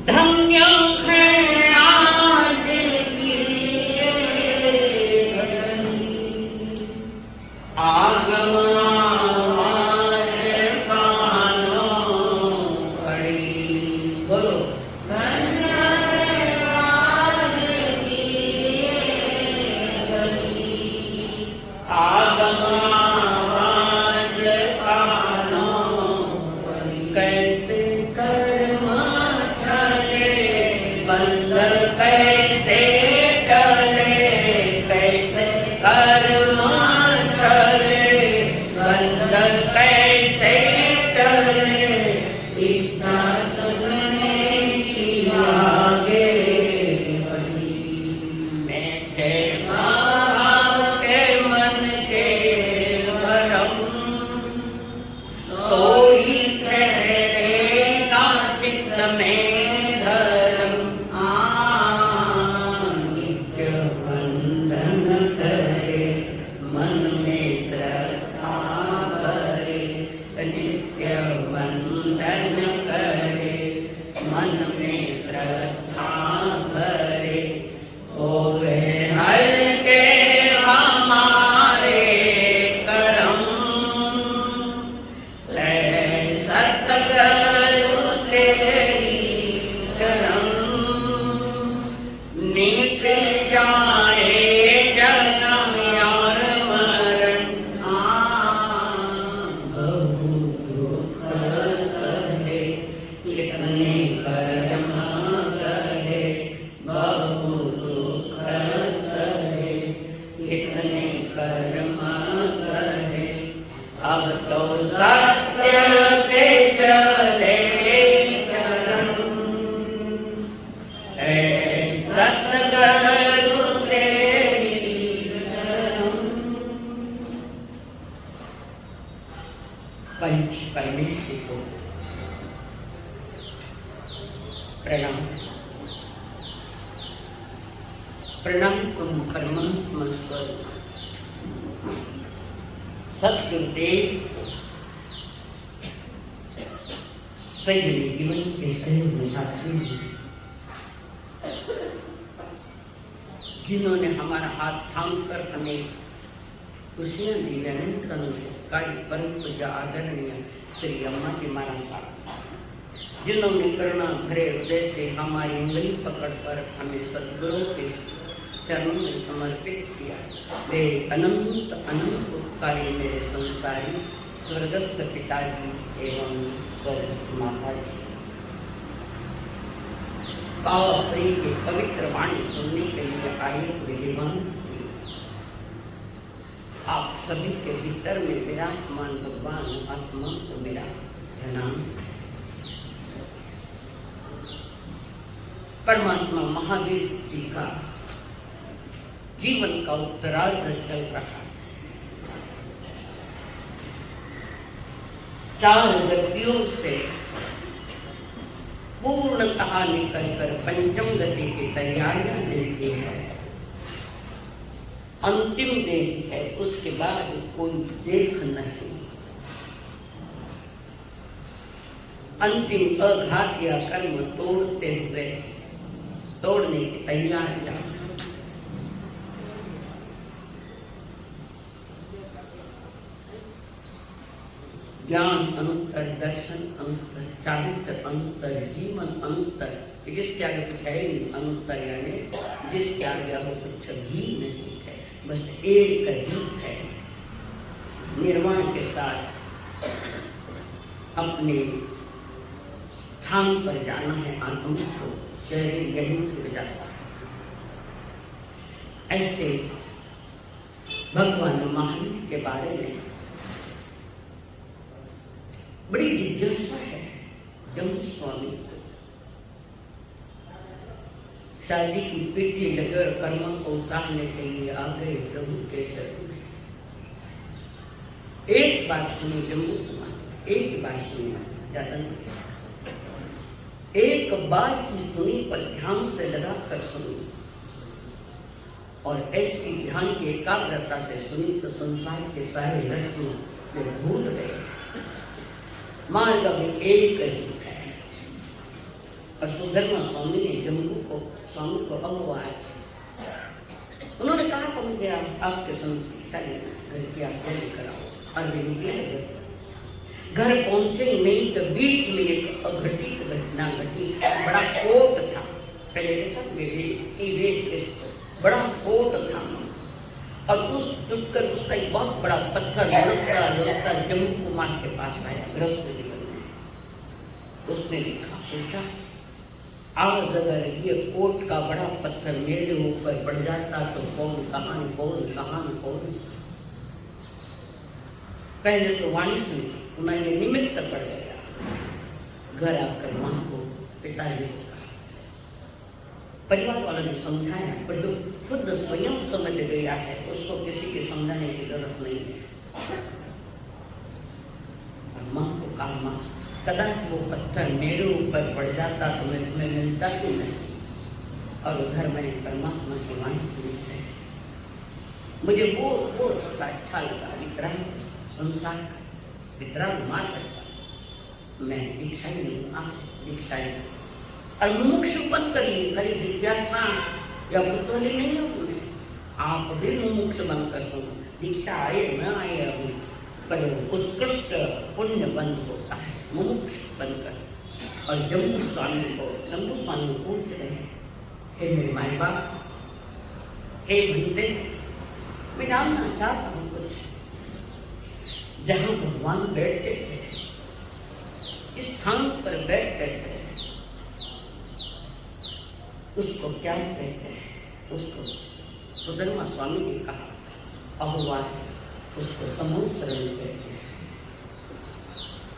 धन्य है आज की आगम आवाज कानों पड़ी। बोलो धन्य है आज की आगम आवाज कानों पड़ी। कैसे कर्म चले बंद कैसे टले, कैसे कर्म चले बंद कैसे टले, इतना सुनने की आगे बढ़ी। मेरे भाव के मन के भरम, कोई ठहरेगा चित्त में धर्म। नित्य वंदन करे मन में श्रद्धा भरे, नित्य वंदन करे मन में श्रद्धा भरे। होवे हल्के हमारे करम, सतगुरु तेरी चरण। नीक जाए जन्म यार मरण, बहु दुख सहे इतने कर्म करे, बहु दुख सहे इतने कर्म करे। अब तो सत्य पे चले चरण, सतगुरु तेरी चरण। पंच परमेश्वर को प्रणाम। प्रणाम करूं परमात्मा स्वरूप सतगुरुदेव सही जीवन के सही साथी, जिन्होंने हमारा हाथ थाम कर हमें खुशियां दी। कार्य परम पूजा आदरणीय श्री अम्मा जी महाराज साहब, जिन्होंने करुणा भरे हृदय से हमारी उंगली पकड़कर हमें सद्गुरु के चरणों में समर्पित किया। वे अनंत अनंत उपकारी मेरे संसारी स्वर्गस्थ पिताजी एवं स्वर्गस्थ माताजी। पावरी के पवित्र वाणी सुनने के लिए आए विद्वान आप सभी के भीतर में विराजमान भगवान आत्मा को मेरा प्रणाम। परमात्मा महावीर जी का जीवन का उत्तरार्ध चल रहा है। 4 गतियों से पूर्णतः निकलकर पंचम गति की तैयारियां मिलती है। अंतिम देश है, उसके बाद कोई देख नहीं। अंतिम अघात या कर्म तोड़ते हुए तोड़ने की तैयारियां। ज्ञान अंतर, दर्शन अंतर, चारित्र अंतर, जीवन अंतर, जिसके आगे कुछ है नहीं। अंतर यानी जिसके आगे अब कुछ भी नहीं है, बस एक ही है। निर्वाण के साथ अपने स्थान पर जाना है। आत्मा को शरीर यही छूट जाता है। ऐसे भगवान महावीर के बारे में बड़ी जिज्ञासा है। जम्मू स्वामी शादी की पीठी लगकर कर्म को उतारने के लिए आ गए प्रभु के शरण में। एक बात सुनी जम्मू स्वामी, एक बात सुनी ज्यादा नहीं। एक बात की सुनी पर ध्यान से लगाकर सुनी, और ऐसी ध्यान की एकाग्रता से सुनी तो संसार के सारे रत्न भूल गए। मार्ग एक ही है, और सुधर्मा स्वामी ने जम्मू को स्वामी को अगवाया। उन्होंने कहा कि मुझे आपके संस्कृति घर की आज्ञा लेकर आओ। और वे निकले। घर पहुंचे नहीं तो बीच में एक अघटित घटना घटी। बड़ा कोट था, पहले देखा बड़ा कोट था, और उस चुपकर उसका एक बहुत बड़ा पत्थर लुढ़कता जम्मू कुमार के पास आया। गृहस्थ जीवन में उसने लिखा, पूछा, आज अगर ये कोट का बड़ा पत्थर मेरे ऊपर पड़ जाता तो कौन कहानी कौन। पहले तो वाणी सुनी, उन्हें निमित्त पड़ गया। घर आकर मां को पिताजी को परिवार वालों ने समझाया, पर जो खुद स्वयं समझ गया है उसको किसी के समझाने की जरूरत नहीं है। मां को कहा, मां कदाच वो पत्थर मेरे ऊपर पड़ जाता तो मैं तुम्हें मिलता क्यों नहीं। और उधर मैंने परमात्मा की वाणी सुनी है, मुझे वो उसका अच्छा लगा। वितराग संसार का वितराग मार करता, मैं दीक्षा ही लूंगा, दीक्षा ही। और मुमुक्षु बन कर लिए, खरी जिज्ञासा या कुतूहली नहीं हो तुम्हें। आप भी मुमुक्ष बनकर हो, दीक्षा आए न आए अभी, पर उत्कृष्ट पुण्य बंद होता है मुमुक्ष बनकर। और जम्मू स्वामी पूछ रहे हैं, हे मेरे माए बाप, हे भंते, मैं जानना चाहता हूँ कुछ। जहाँ भगवान बैठते थे, इस स्थान पर बैठते थे, उसको क्या कहते हैं? उसको सुधर्मा स्वामी ने कहा, अहुआ है, उसको समूह शरण कहते हैं।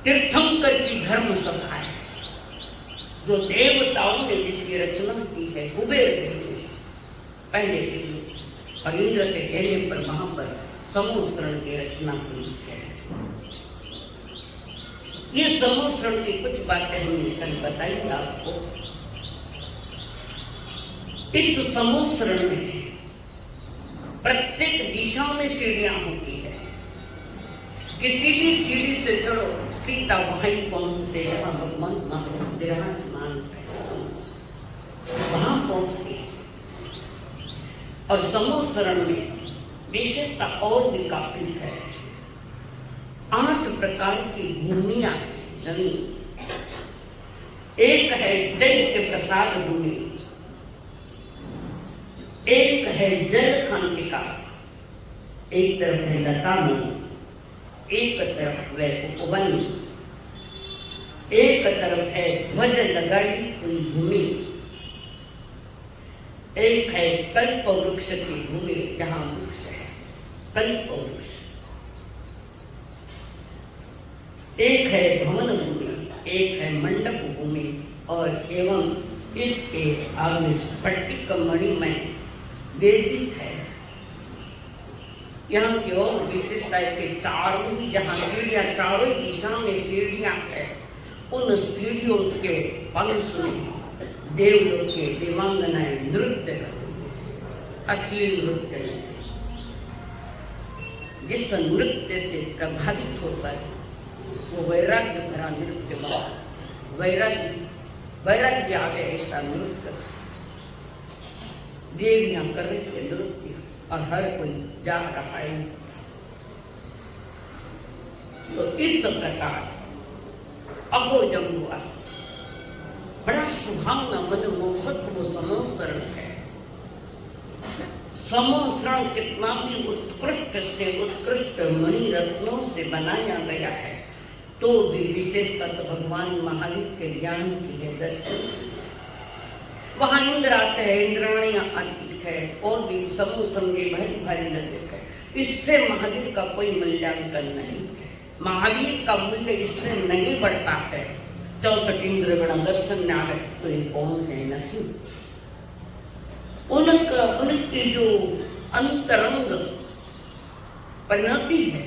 तीर्थंकर की धर्म सभा है, जो देवताओं ने जिसकी रचना की है, कुबेर देव ने पहले के युग और इंद्र के कहने पर वहां पर समूह शरण की रचना हुई है। ये समूह शरण की कुछ बातें हमने कल बताई आपको। इस समूह शरण में प्रत्येक दिशा में सीढ़ियां होती है। किसी भी सीढ़ी से चढ़ो, सीधा वहीं पहुंचते हैं, भगवान विराजमान वहां पहुंचते हैं। और समूह शरण में विशेषता और भी काफी है। 8 प्रकार की भूमियां जमीन। एक है दैत्य प्रसाद भूमि, एक है जल खंडिका, एक तरफ है लतामनी, एक तरफ है उपवन, एक तरफ है ध्वज लगाई हुई भूमि, एक है कल्प वृक्ष की भूमि, जहां वृक्ष है कल्प वृक्ष, एक है भवन भूमि, एक है मंडप भूमि, और एवं इसके आगे स्फटिक मणिमय वेदी है। यहाँ की और विशेषता है कि चारों ही जहाँ सीढ़ियाँ, चारों ही दिशा में सीढ़ियाँ है, उन सीढ़ियों के पंख में देवलोक के देवांगनाएं नृत्य अश्लील नृत्य, जिस नृत्य से प्रभावित होकर वो वैराग्य भरा नृत्य बना। वैराग्य आगे ऐसा नृत्य देवियां कर रही थे नृत्य, और हर कोई जा रहा है। तो इस प्रकार अहो जम्बुआ बड़ा सुहावना मनमोहक वो समूह शरण है। समूह शरण कितना भी उत्कृष्ट से उत्कृष्ट मणि रत्नों से बनाया गया है, तो भी विशेषता तो भगवान महावीर के ज्ञान की है, दर्शन। वहां इंद्र आते हैं, इंद्राणियां आती है, और भी समूह समझे भारी नजर है। इससे महावीर का कोई मूल्यांकन नहीं है। महावीर का मूल्य इससे नहीं बढ़ता है। 64 इंद्र गण दर्शन में आवे तो ये कौन है? नहीं। उनकी जो अंतरंग परिणति है,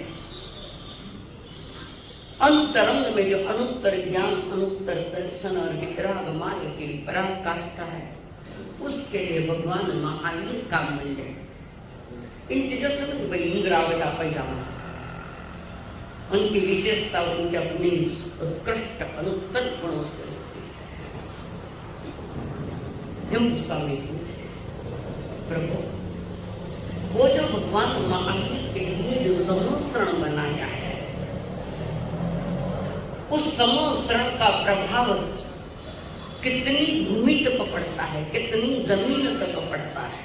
अंतरंग में जो अनुत्तर ज्ञान, अनुत्तर दर्शन और वितराग मार्ग की पराकाष्ठा है, उसके लिए भगवान महावीर का मूल्य है। इन चीजों से भाई इंद्रावटा पैजामा, उनकी विशेषता उनके अपनी उत्कृष्ट अनुत्तर गुणों से जब स्वामी पूछे, प्रभु वो जो भगवान महावीर के लिए जो समूह बनाया है, उस समूह का प्रभाव कितनी भूमि तक पड़ता है, कितनी जमीन तक पड़ता है।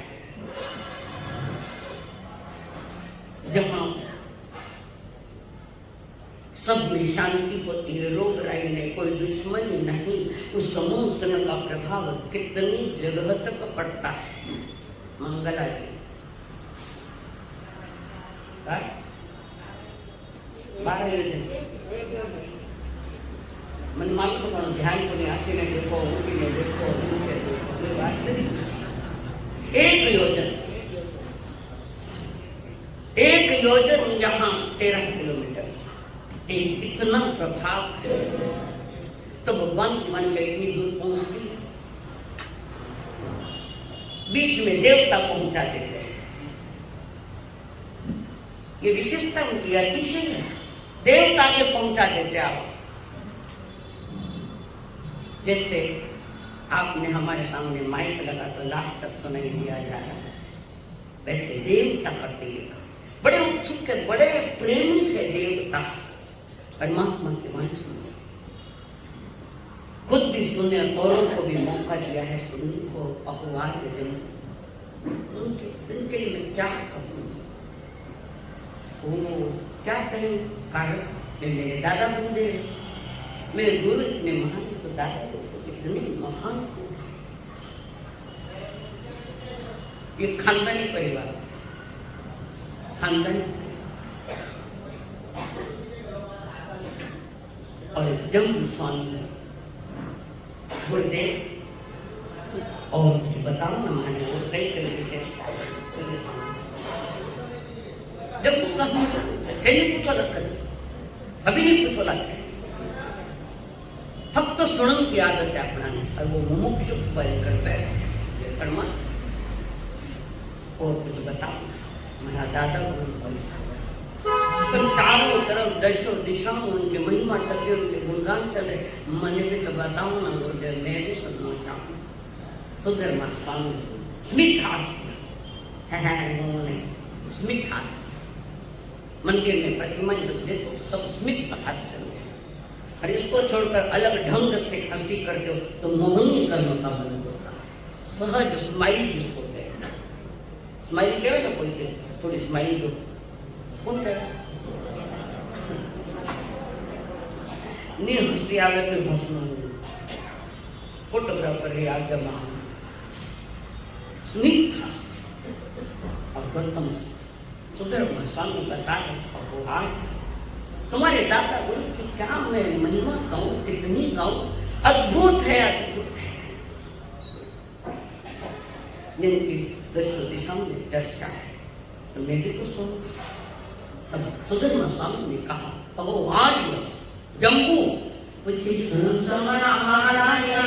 जहां सब में शांति होती है, रोग राई नहीं, कोई दुश्मनी नहीं, उस समूह का प्रभाव कितनी जगह तक पड़ता है। मंगला जी 12 मन मालूम तो ध्यान को नहीं आती, ने देखो उनकी ने देखो उनके देखो, एक योजन यहाँ 13 किलोमीटर, इतना प्रभाव है। तो भगवान की मन में इतनी दूर पहुंचती है, बीच में देवता पहुंचा देते हैं। ये विशेषता उनकी अतिशय है, देवता के पहुंचा देते आप। जैसे आपने हमारे सामने माइक लगा तो लास्ट तक सुनाई दिया जा रहा है, वैसे देवता करते हैं, बड़े उत्सुक है, बड़े प्रेमी है देवता। परमात्मा की वाणी सुनो, खुद भी सुने, औरों को भी मौका दिया है सुनने को, अपवाद देने। उनके लिए मैं क्या कहूँ, वो क्या कहें कारण, मेरे दादा बूढ़े, मेरे गुरु इतने महान, तो दादा इतने महान, ये खानदानी परिवार, खानदानी। और जब स्वामी गुरुदेव और कुछ बताओ ना, माने वो कई कई विशेषता जब स्वामी कहीं पूछो लगता, अभी नहीं पूछो लगता, फक्त सुनन की आदत है अपनाने, और वो मुमुक्ष करता है कर्मा। और कुछ बताओ, मेरा दादा गुरु तो चारों तरफ दशों दिशाओं उनके महिमा चल रहे, उनके गुणगान चल रहे, मन में तो बताऊं ना गुरुदेव, मैं भी सुनना चाहूँ। सुधर्मा स्वामी स्मित हास्य, स्मित हास्य, मंदिर में प्रतिमा देखो सब स्मित हास्य चल रहे, और इसको छोड़कर अलग ढंग से हंसी करते हो तो मोहनी कर्म का बंद होता है। सहज स्माइल जिसको कहते हैं, स्माइल क्या ना, कोई थोड़ी स्माइल दो, कौन कहता नहीं, हंसी आगे तो हंसना, फोटोग्राफर है आगे वहां स्मित हास्य और गौतम सुधर्मा स्वामी बता है, तुम्हारे दादा गुरु की क्या मैं महिमा गाऊं, कितनी गाऊं, अद्भुत है, अद्भुत है। जिनकी दशों दिशाओं में चर्चा है, तो मैं भी तो सुनूं। तब सुधर्मा स्वामी ने कहा, कहो आज जम्बू कुछ सुन समरा महाराया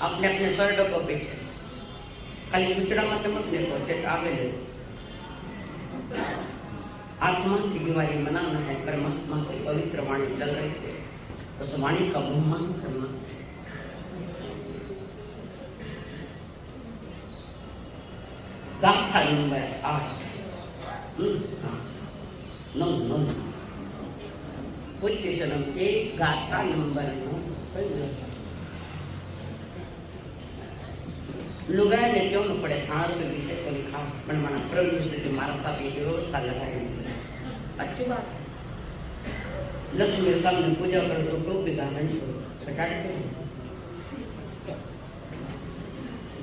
अपने अपने स्वर्ग को बैठे खाली दूसरा मत पहुंचे आगे ले आत्मा की बीमारी मनाना है। परमात्मा की पवित्र वाणी चल रही है, उस वाणी का बहुमान करना। गाथा नंबर 8 9 उच्चरण 1 गाथा नंबर 9 लुगाया ने क्यों न पड़े खाना के विषय को लिखा मनमाना प्रभु से मारता भी व्यवस्था लगाए। अच्छी बात है। लक्ष्मी के सामने पूजा करो तो टोपी का हंस हटाते हैं।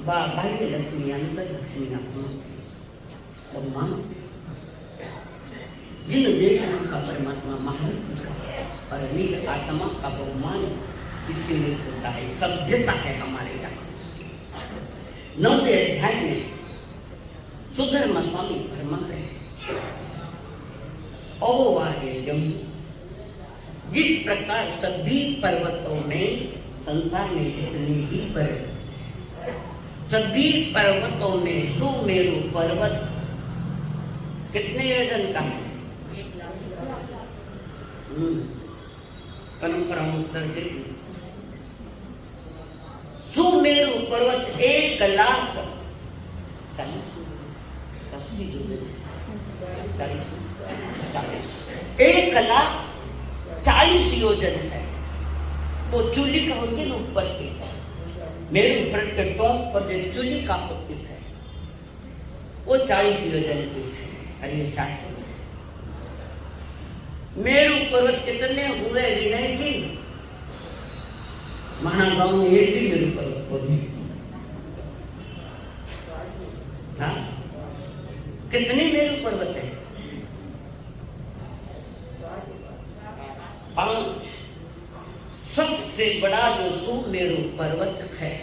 बाह्य लक्ष्मी अंतर लक्ष्मी ना सम्मान जिन देशों का परमात्मा महान और निज आत्मा का बहुमान इससे होता है। सभ्यता है हमारे यहाँ। 9वें अध्याय में सुधर्म स्वामी फरमा रहे ओ आगे जम्मू, जिस प्रकार सभी पर्वतों में संसार में जितने भी पर्वत, सभी पर्वतों में सुमेरु पर्वत कितने योजन का है? परंपरा उत्तर दे। सुमेरु पर्वत 1,40,000 योजन है। वो चूली का उसके ऊपर के मेरु पर्वत के टॉप पर जो चूली का उपस्थित है वो 40 योजन की है। अरे शास्त्र मेरु पर्वत कितने हुए विनय जी? महागांव में एक भी मेरु पर्वत को नहीं। हाँ, कितने मेरु पर्वत है? 5। सबसे बड़ा जो सुमेरु पर्वत है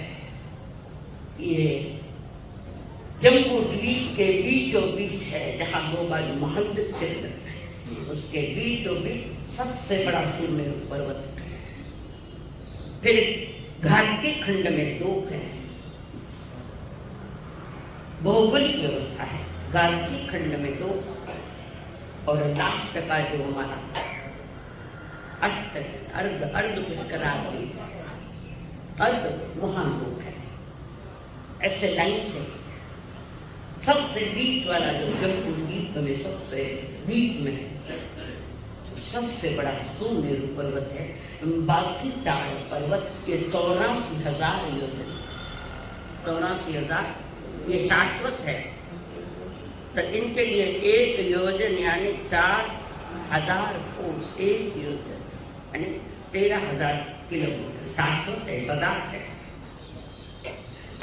ये जम्बू द्वीप के बीचों बीच है, जहाँ दो बाजू महंत क्षेत्र है, उसके बीचों बीच सबसे बड़ा सुमेरु पर्वत है। फिर घाटी खंड में 2 है। भौगोलिक व्यवस्था है। घाटी खंड में 2 और लास्ट का जो हमारा अष्ट अर्ध पुष्करावती अर्ध वहां लोग है। ऐसे लाइन से सबसे बीच वाला जो जम्बू द्वीप में सबसे बीच में है, सबसे बड़ा सुमेरु पर्वत है। बाकी 4 पर्वत के 84,000 योजन, 84,000 ये शाश्वत है। तो इनके लिए 1 योजन यानी 4000 कोस, 1 योजन यानी 13,000 किलोमीटर, 710 है।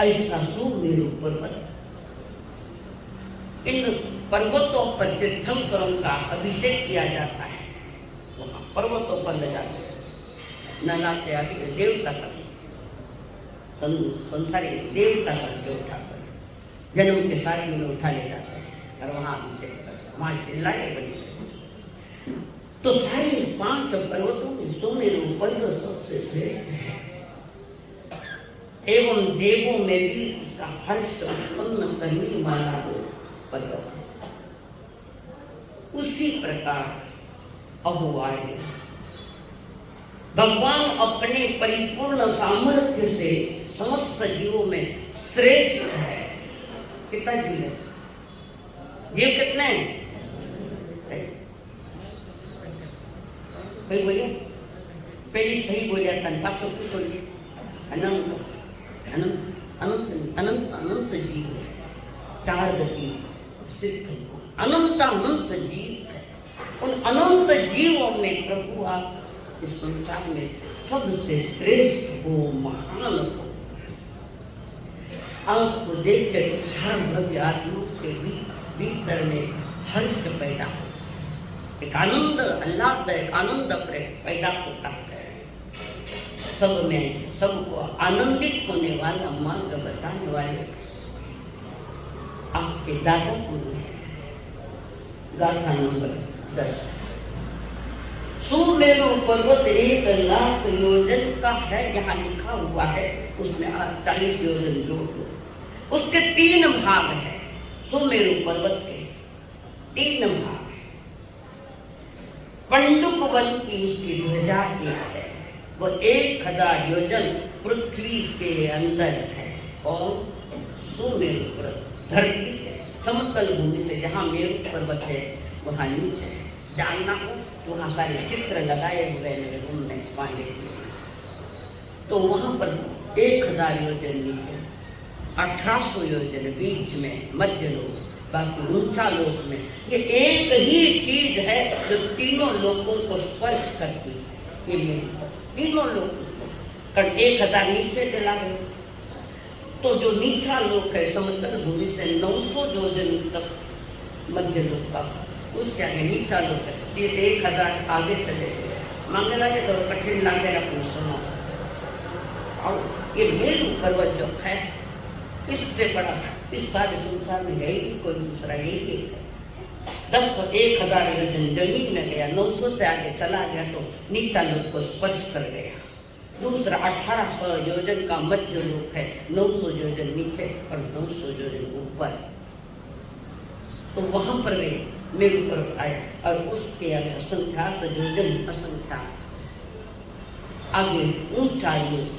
ऐसा सुमेरु पर्वत, इन पर्वतों पर तीर्थंकरों का अभिषेक किया जाता है। वहाँ पर्वतों पर ले जाते हैं, नलाते आदि देवता का, संसारी देवता का जो उठाकर जन्म के साथ में उठा ले जाते हैं और वहाँ अभिषेक करते हैं, वहाँ चिल्लाए बनी। तो सारे 5 पर्वतों में सुमेरु पर्वत सबसे श्रेष्ठ है एवं देवों में भी उसका हर्ष उत्पन्न करने वाला वो पर्वत। उसी प्रकार अहुआए भगवान अपने परिपूर्ण सामर्थ्य से समस्त जीवों में श्रेष्ठ है। कितना जीव है? जीव कितने हैं? कोई बोलिए, पहले सही बोलिया था, बात तो कुछ बोलिए। अनंत अनंत अनंत अनंत अनंत जीव है, 4 गति सिद्ध अनंत अनंत जीव है। उन अनंत जीवों में प्रभु आप इस संसार में सबसे श्रेष्ठ हो, महान हो। आपको देखकर हर भव्य आत्मा के भीतर में हर्ष पैदा हो, एक आनंद, आह्लाददायक आनंद पैदा होता है। सब में सबको आनंदित होने वाला मार्ग बताने वाले आपके दादा कौन है? गाथा नंबर 10। सुमेरु पर्वत 1 लाख योजन का है, यहाँ लिखा हुआ है, उसमें 40 योजन जोड़ दो। उसके 3 भाग है। सुमेरु पर्वत के 3 भाग है। पंडुक वन की उसकी ध्वजा एक है, वो 1000 योजन पृथ्वी के अंदर है। और सुमेरु पर्वत धरती से, समतल भूमि से, जहाँ मेरु पर्वत है वहाँ नीचे है। जानना हो तो वहाँ सारे चित्र लगाए हुए मेरे रूम में पाएंगे। तो वहाँ पर 1000 योजन नीचे, 1800 योजन बीच में मध्य लोक, बाकी ऊंचा लोक में। ये एक ही चीज है जो तीनों लोकों को स्पर्श करती है। ये तीनों लोग 1000 नीचे चला गए, तो जो नीचा लोक है समतल भूमि से 900 योजन तक मध्य लोक का, उसके आगे नीचा लोक है। ये 1000 आगे चले गए, मांगने लगे तो कठिन लागे अपने सुनो। और ये मेरु पर्वत जो है, इससे बड़ा इस सारे संसार में है ही कोई दूसरा, यही है। 10,000 योजन जमीन में गया, 900 से आगे चला गया तो नीचा लोक को स्पर्श कर गया। दूसरा 1800 योजन का मध्य लोक है, 900 योजन नीचे और 900 योजन ऊपर। तो वहां पर वे मेरु पर्वत आए और उसके आगे असंख्यात योजन, असंख्यात आगे ऊंचा लोक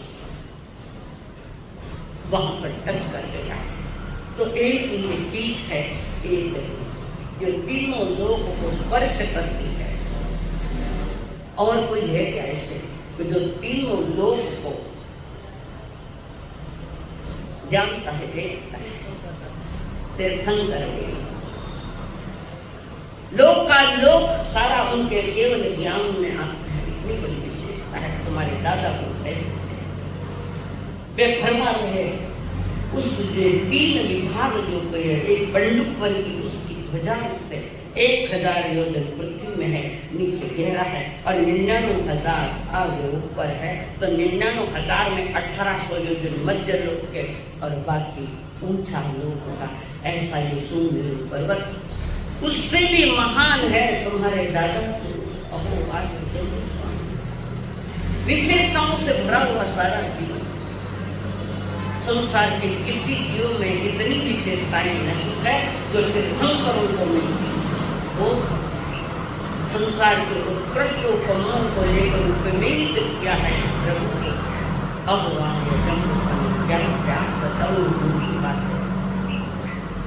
वहां पर टच कर गया। तो एक ये चीज है, एक जो तीनों लोगों को स्पर्श करती है। और कोई है क्या ऐसे कि जो तीनों लोग को जानता है, देखता है? तीर्थंकर है, लोक का लोक सारा उनके केवल ज्ञान में आता है। इतनी बड़ी विशेषता है तुम्हारे दादा को कैसे वे फरमा रहे। उस 3 विभाग जो पे है, एक पंडुक वन की उसकी ध्वजा पे 1000 योजन पृथ्वी में है, नीचे गहरा है, और 99,000 आगे ऊपर है। तो 99,000 में 1800 योजन मध्य लोक के और बाकी ऊंचा लोक का। ऐसा ये सुमेरु पर्वत उससे भी महान है तुम्हारे दादा। विशेषताओं से भरा हुआ सारा जीवन, संसार के किसी जीव में इतनी विशेषताएं नहीं है जो तीर्थंकरों को मिलती। वो संसार के उत्कृष्ट उपमाओं को लेकर उपमेय किया है प्रभु ने। अब क्या बताऊं उनकी बात।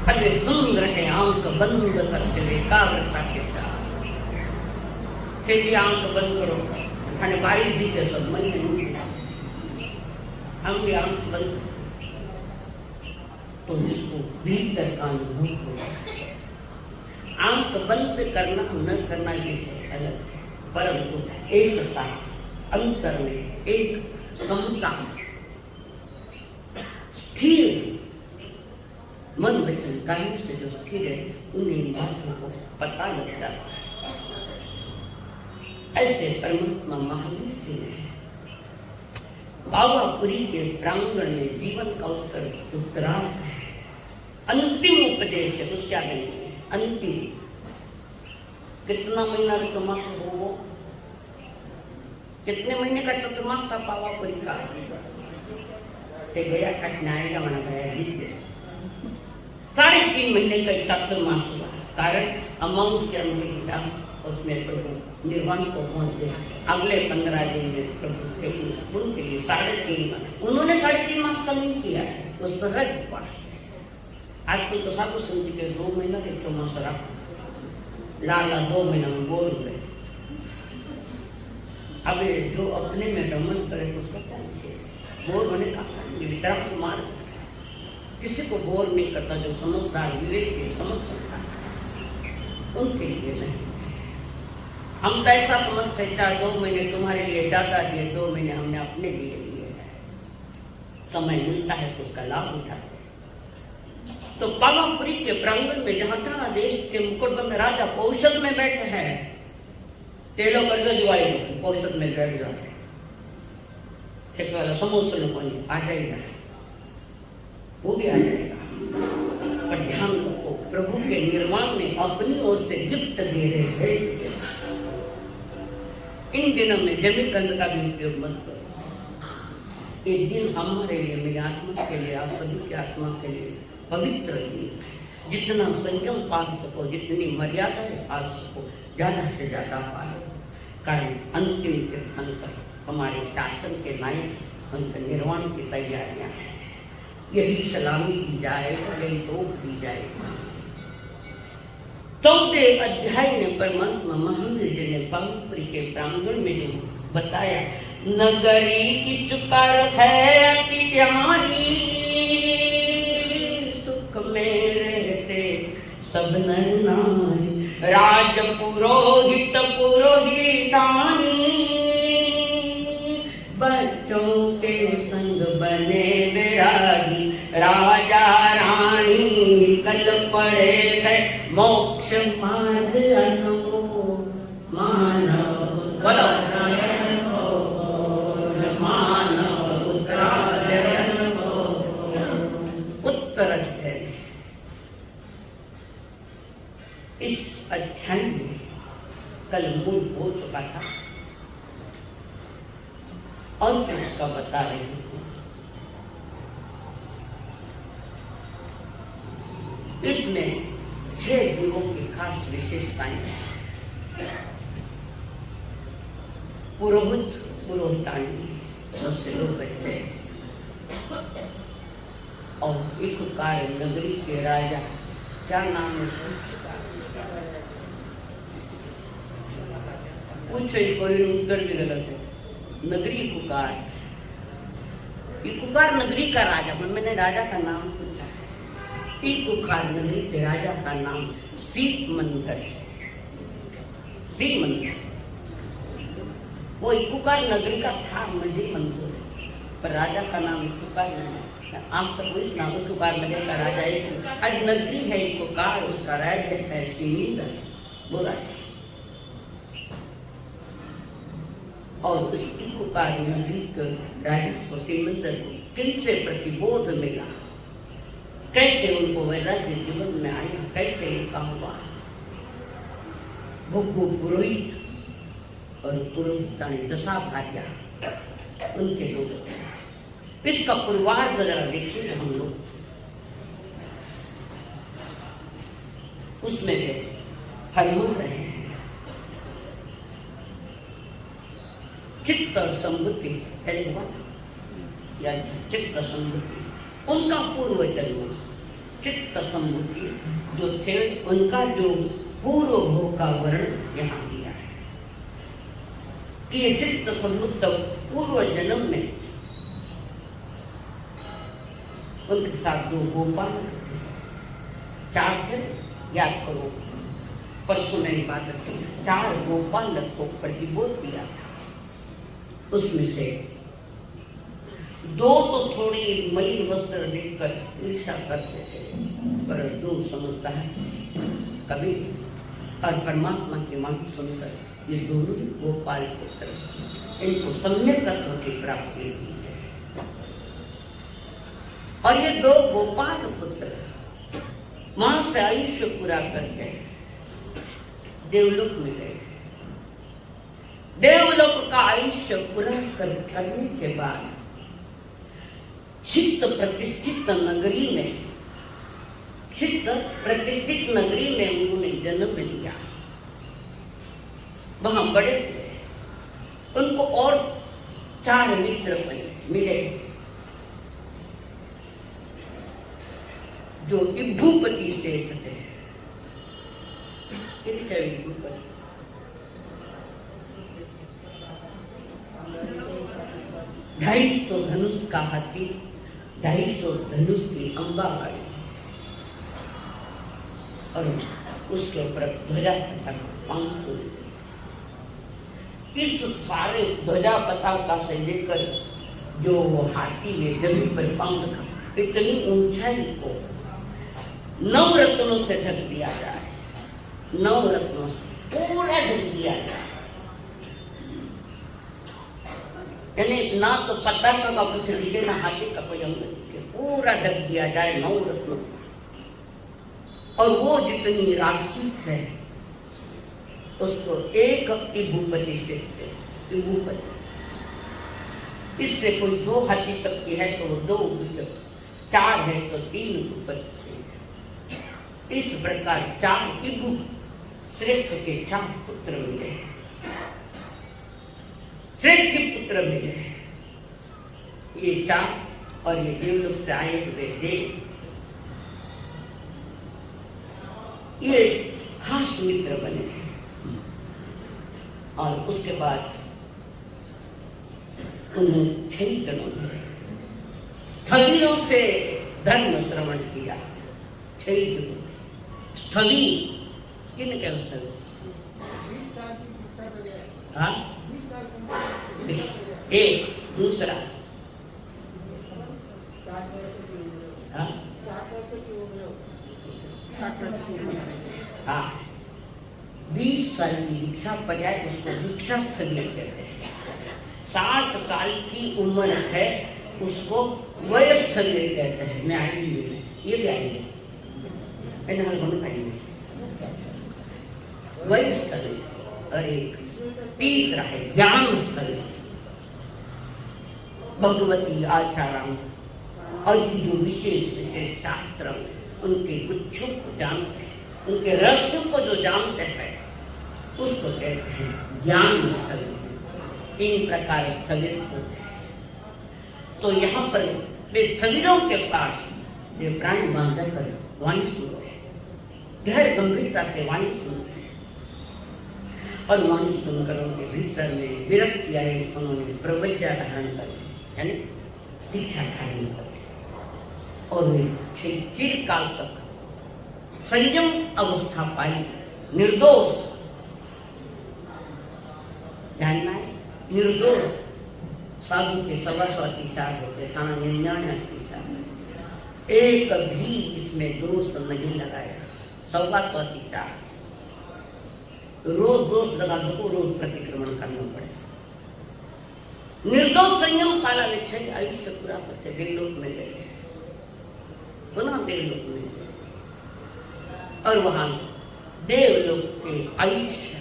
अरे सुंदर है, आंख बंद करते हुए एकाग्रता के साथ। फिर भी आंख बंद करो, खाने बारिश दी के सब मन में हम भी आंख बंद तो जिसको भीतर का अनुभव हो आंख बंद करना न करना ये अलग है, परंतु एकता, अंतर में एक समता, स्थिर मन वचन काया से जो स्थिर है उन्हें इन बातों को पता लग जाता है। ऐसे परमात्मा महावीर जी ने पावापुरी के प्रांगण में जीवन का उत्तरार्थ है, अंतिम उपदेश है। उसके आगे अंतिम कितना महीना चौमास हो वो, कितने महीने का चतुर्मास था पावापुरी का? ते गया कठिनाई का मना गया जीत 3.5 महीने का चतुर्मास हुआ। कारण अमाउंस के अनुसार उसमें प्रभु निर्वाण को पहुंच गए। अगले 15 दिन में प्रभु के स्कूल के लिए 3.5 उन्होंने 3.5 मास का नहीं किया है, तो सहज हुआ। आजकल तो साधु संत के 2 महीना के चौमास रखा, लाला 2 महीना में बोर हुए। अब जो अपने में रमन करे तो उसका क्या चाहिए? बोर होने का तरफ मार, किसी को बोर नहीं करता। जो समझदार विवेक समझ सकता है उनके लिए नहीं। हम तो ऐसा समझते चाहे 2 महीने तुम्हारे लिए ज्यादा दिए, 2 महीने हमने अपने लिए लिए है। समय मिलता है तो उसका लाभ उठाते। तो पावापुरी के प्रांगण में जहां था देश के मुकुटबंद राजा पौषद में बैठे हैं, तेलो कर्ज जुआई पौषद में बैठ जाए वाला समोसा लोगों आ जाएगा, वो भी आ जाएगा। पर ध्यान रखो, प्रभु के निर्माण में अपनी ओर से गिफ्ट दे रहे हैं। इन दिनों में जमीकंद का भी उपयोग मत करो। ये दिन हमारे लिए, मेरी आत्मा के लिए, आप सभी की आत्मा के लिए पवित्र दिन है। जितना संयम पाल सको, जितनी मर्यादाएं पाल सको, ज्यादा से ज्यादा पालो। कारण अंतिम तीर्थंकर हमारे शासन के नायक, उनके निर्वाण की तैयारियां हैं। यही सलामी दी जाए, यही तोप दी जाए। 14 अध्याय में परमात्मा महावीर जी ने पावापुरी के प्रांगण में जो बताया, नगरी की चुकर है अति प्यारी, सुख में रहते सब नर नारी, राज पुरोहित पुरोहितानी, बच्चों के संग बने विरागी, राजा रानी कल पड़े है मोक्ष मार्ग अनमोल, मानव उत्तरायण मानव उत्तरायण। उत्तर अध्याय, इस अध्याय में कल मूल हो चुका था और उसका बता रहे थे। इसमें 6 गुणों की खास विशेषताएं हैं। पुरोहित पुरोहितानी उससे 2 बच्चे और एक कार्य नगरी के राजा, क्या नाम है? पूछो, कोई उत्तर भी गलत है। नगरी कुकार, ये कुकार नगरी का राजा, मैंने राजा का नाम पूछा है। ये कुकार नगरी के राजा का नाम सीत मंदिर है। सीत मंदिर वो इकुकार नगरी का था, मुझे मंजूर है, पर राजा का नाम इकुकार नहीं। आज तक इस नाम इकुकार नगरी का राजा एक, आज नगरी है इकुकार, उसका राज्य है सीमिंदर, वो राजा। और उस इकुकार नगरी के राजा को सीमिंदर को किनसे प्रतिबोध मिला, कैसे उनको वैराग्य जीवन में आया, कैसे इनका हुआ। भोगो पुरोहित और पुरोहितानी दशा भार्या, उनके 2 बच्चे। इसका पूर्वार्ध जरा देखिए हम लोग, उसमें वे फरमा रहे हैं चित्त संबुद्धि या चित्त संबुद्धि, उनका पूर्व जन्म चित्त संबुद्धि जो थे, उनका जो पूर्व भोग का वर्ण यहाँ दिया है कि ये चित्त संबुद्ध पूर्व जन्म में उनके साथ 2 गोपाल 4 थे, याद करो। परसों ने इबादत की, 4 गोपालक को प्रतिबोध दिया था। उसमें से 2 तो थोड़ी मलिन वस्त्र देखकर ईर्ष्या करते थे, पर 2 समझता है कभी और परमात्मा की मांग सुनकर ये दोनों गोपाल पुत्र इनको सम्यक तत्व की प्राप्ति हुई है। और ये 2 गोपाल पुत्र वहां से आयुष्य पूरा करके देवलोक में गए। देवलोक का आयुष्य पूरा करने के बाद चित्त प्रतिष्ठित नगरी में उन्होंने जन्म लिया। वहां बड़े हुए, उनको और 4 मित्र मिले जो इभूपति श्रेष्ठ थे। कितने इभूपति? 250 धनुष का हाथी, 250 धनुष की अंबा गाड़ी और उसके ऊपर ध्वजा पताका 500। इस सारे ध्वजा पताका से लेकर जो हाथी में जमीन पर पांव रखा, इतनी ऊंचाई को 9 रत्नों से ढक दिया जाए, 9 रत्नों से पूरा ढक दिया जाए। यानी ना तो पताका का कुछ दिखे, ना हाथी का कोई अंग दिखे, पूरा ढक दिया जाए 9 रत्नों। और वो जितनी राशि है उसको एक इभूपति से इभूपति, इससे कोई 2 हाथी तक की है तो 2 इभूपति, 4 है तो 3 इभूपति। इस प्रकार 4 इभू श्रेष्ठ के 4 पुत्र मिले, श्रेष्ठ पुत्र मिले। ये 4 और ये देवलोक से आए हुए देव, ये खास मित्र बने। और उसके बाद उन्होंने 6 जनों ने स्थलीयों से धर्म श्रवण किया। 6 जनों स्थली किन क्या स्थली? हाँ, एक दूसरा हाँ, हाँ 20 साल की दीक्षा पर्याय उसको दीक्षा स्थलीय कहते हैं। 60 साल की उम्र है उसको वयस्थलीय कहते हैं। मैं आई ये भी आई वयस्थलीय। और एक तीसरा है ज्ञान स्थलीय। भगवती आचार्य और जो विशेष शास्त्र उनके गुच्छों को जानते हैं, उनके रसों को जो जानते हैं उसको कहते हैं ज्ञान स्थलीय। 3 प्रकार स्थलित होते हैं। तो यहाँ पर वे स्थलीयों के पास वे प्राण बांधा कर वाणी सुनते हैं, गहर गंभीरता से वाणी सुनते हैं। और वाणी सुनकर उनके भीतर में विरक्ति आई, उन्होंने प्रवज्ञा धारण कर यानी दीक्षा धारण कर और वे चिरकाल तक संयम अवस्था पाई, निर्दोष। जानना है निर्दोष साधु के 125 अतिचार होते, 99 अतिचार, एक भी इसमें दोष नहीं लगाया। 125 अतिचार रोज दोष लगा दो, रोज प्रतिक्रमण करना पड़े। निर्दोष संयम काला निश्चय आयुष्य पूरा करते देवलोक में गए, पुनः देवलोक में गए। और वहां देवलोक के आयुष्य,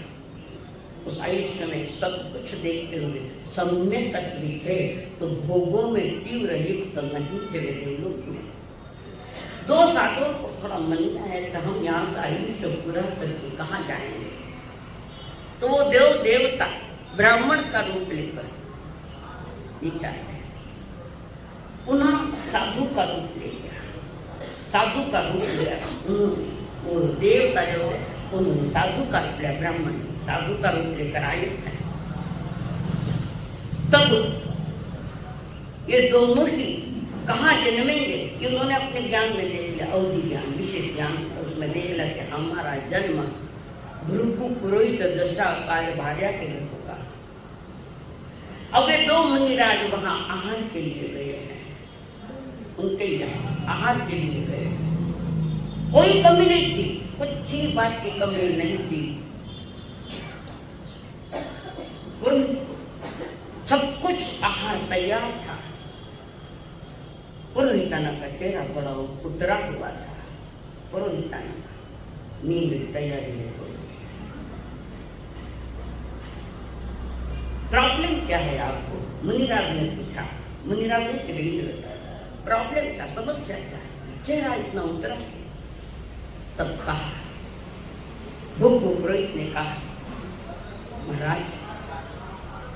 उस आयुष्य में सब कुछ देखते हुए सम्यक तत्वी थे, तो भोगों में तीव्र लिप्त नहीं थे वे देवलोक में। 2 साधुओं को थोड़ा मन है कि हम यहाँ से आयुष्य पूरा करके कहाँ जाएंगे। तो वो देवता ब्राह्मण का रूप लेकर विचार है, पुनः साधु का रूप ले लिया। साधु का रूप लिया उन्होंने, वो देवता जो है उन्होंने साधु का रूप लिया, ब्राह्मण साधु का रूप लेकर आए हैं। तब ये दोनों ही कहाँ जन्मेंगे कि उन्होंने अपने ज्ञान में देख लिया, अवधि ज्ञान, विशेष ज्ञान। उसमें देख लिया कि हमारा जन्म भृगु पुरोहित दशा काल भार्या के लिए होगा। अब वे दो मुनिराज वहां आहार के लिए गए हैं, उनके यहाँ आहार के लिए गए। कोई कमी नहीं थी, कुछ ही बात की कमी नहीं थी। सब कुछ आहार तैयार था। पुरोहिताना का चेहरा बड़ा उतरा हुआ था। पुरोहिताना नींद तैयारी में हो। प्रॉब्लम क्या है आपको? मुनिराज ने पूछा। मुनिराज ने प्रॉब्लम क्या, समस्या क्या है? चेहरा इतना उतरा। तब कहा, भृगु पुरोहित ने कहा, महाराज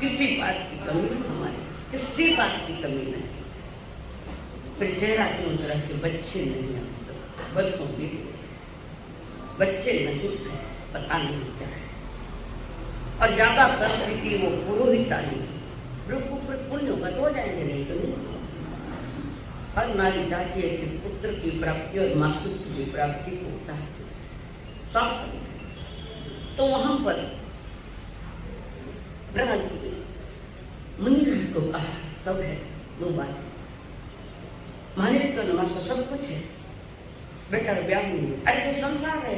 किसी बात की कमी नहीं, हमारी किसी बात की कमी नहीं। फिर चेहरा क्यों उतरा कि बच्चे नहीं है, बरसों के बच्चे नहीं है, पता नहीं क्या है। और ज्यादा परिस्थिति वो पुरोहितानी भृगु पर पुण्य होगा तो हो जाएंगे, नहीं तो नहीं। हर नारी चाहती है कि पुत्र की प्राप्ति और मातृत्व की प्राप्ति होता है सब। तो वहां पर मुनिराज को कहा, सब है, दो बात माने तो नमाज सब कुछ है, बेटा ब्याह नहीं है। अरे तो संसार है,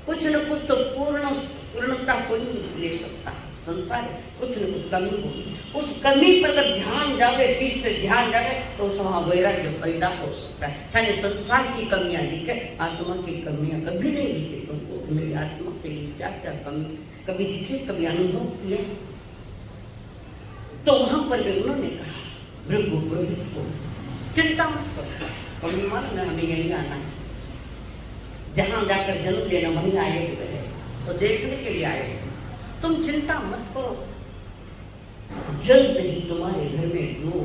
कुछ न कुछ तो पूर्णता कोई नहीं ले सकता। संसार है, कुछ न कुछ कमी होगी। उस कमी पर अगर ध्यान जावे, ठीक से ध्यान जावे, तो वहाँ वैराग्य पैदा हो सकता है। चाहे संसार की कमियां दिखे, आत्मा की कमियां कभी नहीं दिखे। तुमको मेरी आत्मा के लिए क्या क्या कमी कभी दिखे, कभी अनुभव किए। तो वहां पर भी उन्होंने कहा भृगु पुरोहित को, चिंता मत करो, कभी मन में हमें यही आना है। जहां जाकर जन्म लेना वहीं आए हुए है, तो देखने के लिए आए। तुम चिंता मत करो, जल्द ही तुम्हारे घर में दो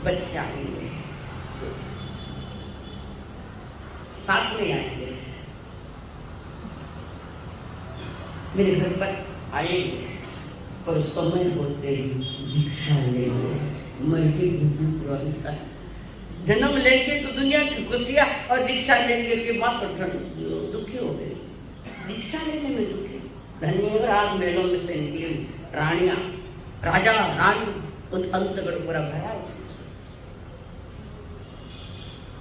बच्चे आएंगे, साथ में आएंगे, मेरे घर पर आएंगे। और समय होते ही दीक्षा लेंगे। जन्म लेंगे तो दुनिया की खुशियां, और दीक्षा लेंगे कि माँ तो दुखी हो गई। दीक्षा लेने में दुखी, धन्य राग मेलों में से निकली रानियां, राजा रानी, उन अंतगढ़ पूरा भरा।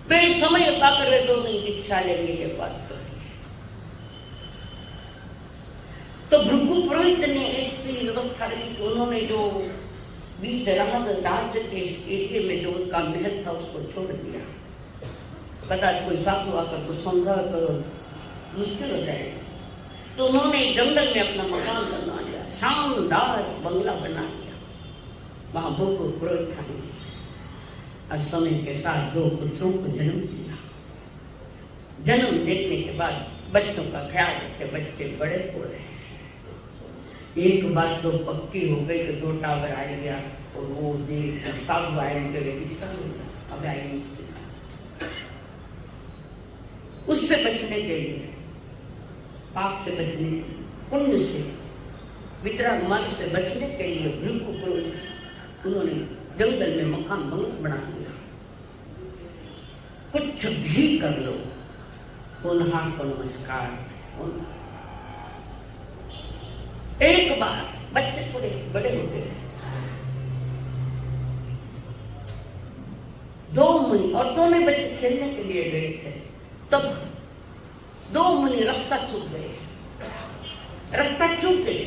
वे समय पाकर वे दोनों दीक्षा लेंगे, ये बात तो। तो भृगु पुरोहित ने ऐसी व्यवस्था रखी कि उन्होंने जो बीच राज्य के एरिया में जो उनका महल था उसको छोड़ दिया। कदाच कोई साधु आकर कुछ समझा करो, मुश्किल हो जाएगा। तो उन्होंने जंगल में अपना मकान बना लिया, शानदार बंगला बना लिया। वहां भृगु पुरोहित था और समय के साथ दो पुत्रों को जन्म दिया। जन्म देखने के बाद बच्चों का ख्याल रखे, बच्चे बड़े हो रहे। एक बात तो पक्की हो गई कि दो टावर आ गया, और वो देख सब आएंगे, अब आएंगे। उससे बचने के लिए, पाप से बचने, पुण्य से, वितराग मार्ग से बचने के लिए भृगु पुरोहित उन्होंने जंगल में मकान बना दिया। कुछ भी कर लो, पुनः को नमस्कार। एक बार बच्चे थोड़े बड़े हो गए, 2 मुनि और दोनों बच्चे खेलने के लिए गए थे। तब 2 मुनि रास्ता चूक गए, रास्ता चूक गए।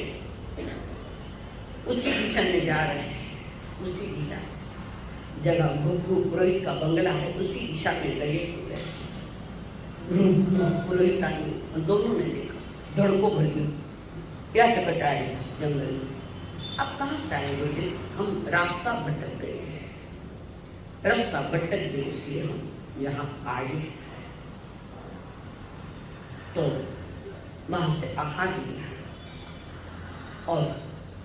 उसी दिशा में जा रहे हैं, उसी दिशा जगह भृगु पुरोहित का बंगला है, उसी दिशा में गए हुए। भृगु पुरोहित आदमी दोनों ने देखा, धड़कों भर गई, क्या चपट आए जंगल में। अब कहाँ से आएंगे? हम रास्ता भटक गए हैं, रास्ता भटक गए, इसलिए हम यहाँ आए। तो वहां से आहार लिया और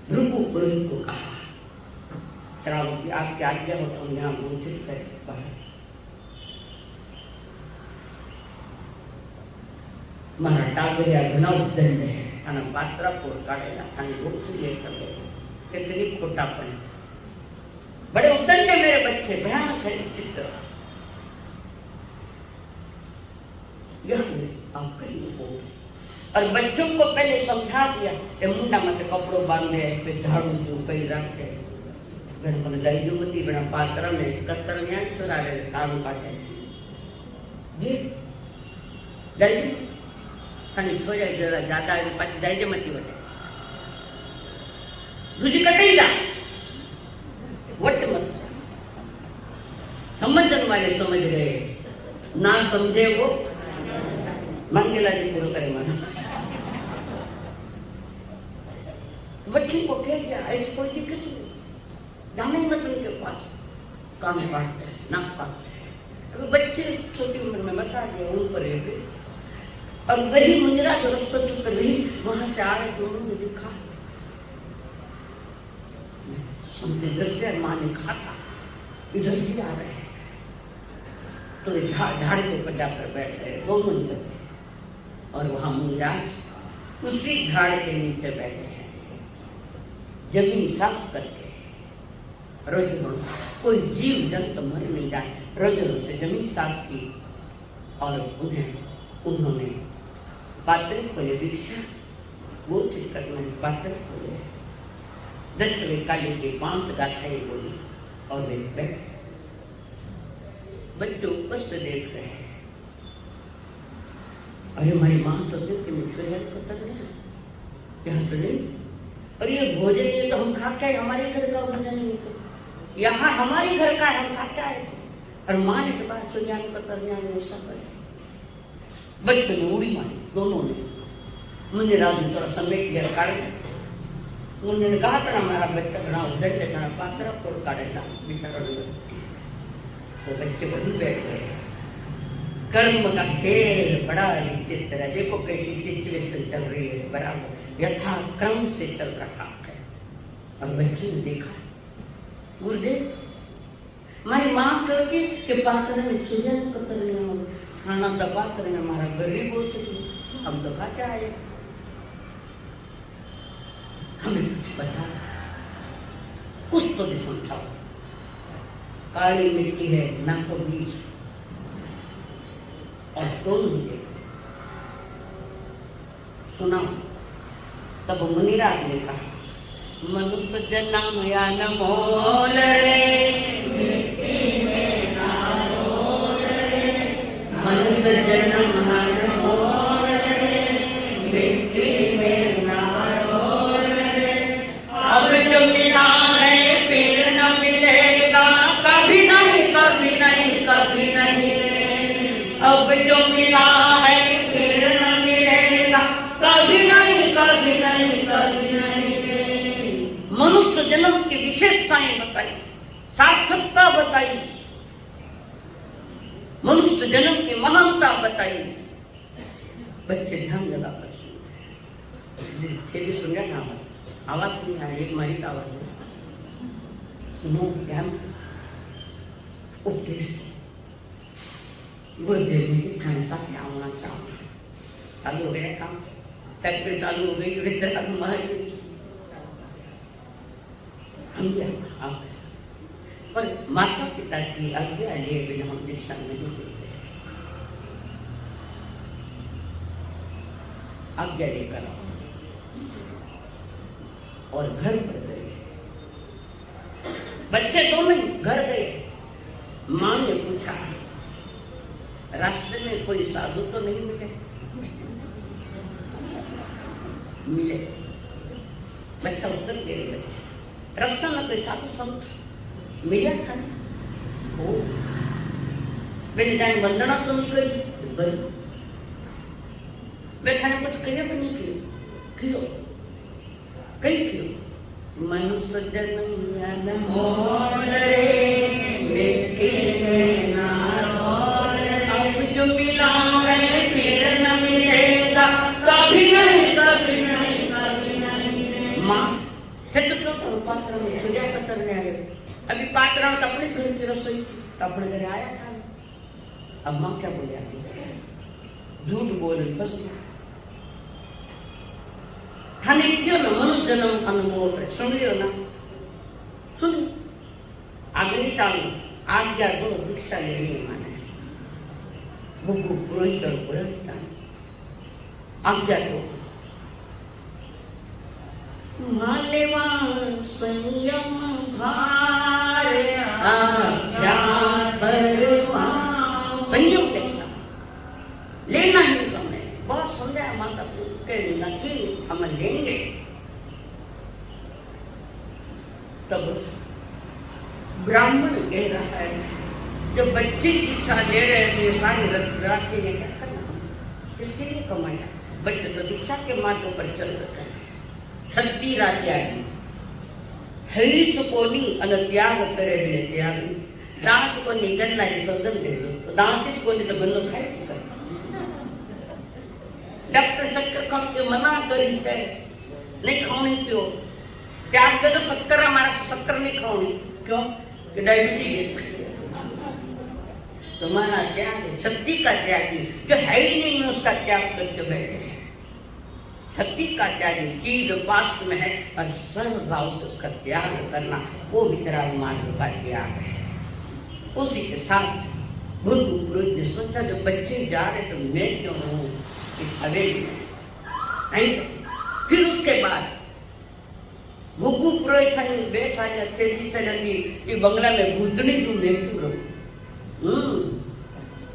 भृगु पुरोहित को कहा, श्रावक आपकी आज्ञा हो तो हम यहाँ भोजन करें बाहर। मारा टागरिया घना उद्दंड है, थाना पात्रा पोड़ काटेला, थानी भूख से लेकर गए। कितनी खोटापन, बड़े उद्दंड है मेरे बच्चे, भयानक है चित्र। यह आप कहीं हो, और बच्चों को पहले समझा दिया कि मुंडा मत कपड़ो बांधे पे झाड़ू जो कई रखे गण मन दईजुमती बना पात्र में कतर में चुरा ले काम काटे जी दईजु खाली छोया जरा ज्यादा पाछी दईजुमती वटे दूजी कटई जा वट मत समझने वाले समझ गए ना समझे वो मंगेला जी पूरा करे माना बच्ची को कह दिया ऐसी कोई दिक्कत नहीं जाने मत उनके पास कान काटते हैं नाक काटते हैं अभी बच्चे छोटी उम्र में बता दिया उन पर और वही मुंजरा जो रास्ता जो कर रही वहां से आ रहे दोनों ने देखा सुनते दृष्टि माँ ने कहा था इधर से आ रहे हैं तो झाड़ के ऊपर जाकर बैठ गए दोनों ही बच्चे और वहां मुनिराज उसी झाड़ के नीचे बैठे हैं जमीन साफ करके रजुलों कोई जीव जंतु मर नहीं जाए रजुलों से जमीन साफ की और उन्होंने पात्र खोले भिक्षा गोचित करने पात्र खोले 10वें काली के 5 गाथाएं बोली और वे बैठे बच्चों कष्ट देख रहे हैं अरे हमारी माँ तो देख के मुझसे हेल्प करता गया यहाँ तो नहीं और ये भोजन ये तो हम खाते हैं हमारे घर का भोजन नहीं तो यहाँ हमारे घर का हम खाते हैं और माँ ने के बाद सुनिया को करना ऐसा करे बच्चों ने उड़ी मारी दोनों ने मुझे राज ने थोड़ा समेट लिया कारण उन्होंने कहा था हमारा बच्चा बना उधर देखना पात्र फोड़ काटेगा बेचारा वो बच्चे वही बैठ गए कर्म का खेल बड़ा विचित्र है देखो कैसी सिचुएशन चल रही है बराबर यथा क्रम से चल रहा है और बच्चे ने देखा गुरुदेव हमारी माँ कहती कि पात्र में चूल्हे करने खाना दबा करने हमारा गरीब बोल सके हम दबा क्या आए हमें कुछ बता कुछ तो भी समझाओ काली मिट्टी है ना तो बीज और दोनों ही सुना तब मुनिराज ने कहा मनुष्य जन्म या न मोल मनुष्य जन्म अब जो मिला है फिर न मिलेगा कभी नहीं कभी नहीं कभी नहीं अब जो मिला है फिर न मिलेगा कभी नहीं कभी नहीं कभी नहीं मनुष्य जन्म की विशेषताएं बताई सार्थकता बताई मनुष्य जन्म की महानता बताई बच्चे ध्यान लगा कर सुन रहे ना आवाज नहीं आ एक मारी का आवाज सुनो ध्यान उपदेश गुरुदेव ने खाने का क्या होना चाहिए चालू हो गया काम फैक्ट्री चालू हो गई विद्या हम क्या पर माता पिता की आज्ञा लिए बिना हम दीक्षा नहीं देते आज्ञा लेकर और घर पर गए बच्चे दोनों घर गए मां ने पूछा रास्ते में कोई साधु तो नहीं मिले मिले बच्चा उत्तर दे रहे बच्चे रास्ता में कोई साधु संत मिला था ओ मैंने जाने वंदना तो नहीं करी वे खाने कुछ करिए भी नहीं किए क्यों कई क्यों मनुष्य जन्म मोल रे मिट्टी में ना रोल अब जो मिला है फिर न मिलेगा कभी नहीं कभी नहीं कभी नहीं माँ तो पात्र में सूर्या पत्थर में आए अभी पात्र तो अपने घर की रसोई तो अपने घर आया था अब माँ क्या बोले झूठ बोल बस थाने क्यों ना मनुष्य जन्म अनुभव सुन लियो ना सुन आगे चालू आज्ञा दो भिक्षा लेनी माने बुगु पुरोहित और पुरोहित आज्ञा दो। मालेवा संयम भार आज्ञा परवा। संयम कैसा लेना ही समय बहुत समझाया माता के नहीं हम लेंगे। तब ब्राह्मण कह रहा है जो बच्चे दीक्षा ले रहे हैं ये सारी राशि ने क्या करना, किसके लिए कमाया? बच्चे तो दीक्षा के मार्ग पर चल रहे हैं। छत्ती त्यागी हरी चुकोनी अन त्याग करे त्याग दांत को निगलना सौगंध दे दो दांत को नहीं तो गंदो खाए डॉक्टर शक्कर खाओ के मना करी है नहीं खाने क्यों त्याग कर शक्कर हमारा शक्कर नहीं खाओ क्यों कि डायबिटीज तुम्हारा त्याग है। छत्ती का त्यागी जो है ही नहीं में उसका त्याग करके बैठे हैं। छत्ती का त्यागी चीज वास्त में है और सर्व भाव से उसका त्याग करना वो वितराग मार्ग का त्याग है। उसी के साथ गुरु पुरोहित ने सोचा जो बच्चे जा रहे तो मैं क्यों हूँ हवेली नहीं। फिर उसके बाद गुरु पुरोहित बैठा ये बंगला में भूतनी क्यों मैं क्यों रहूं।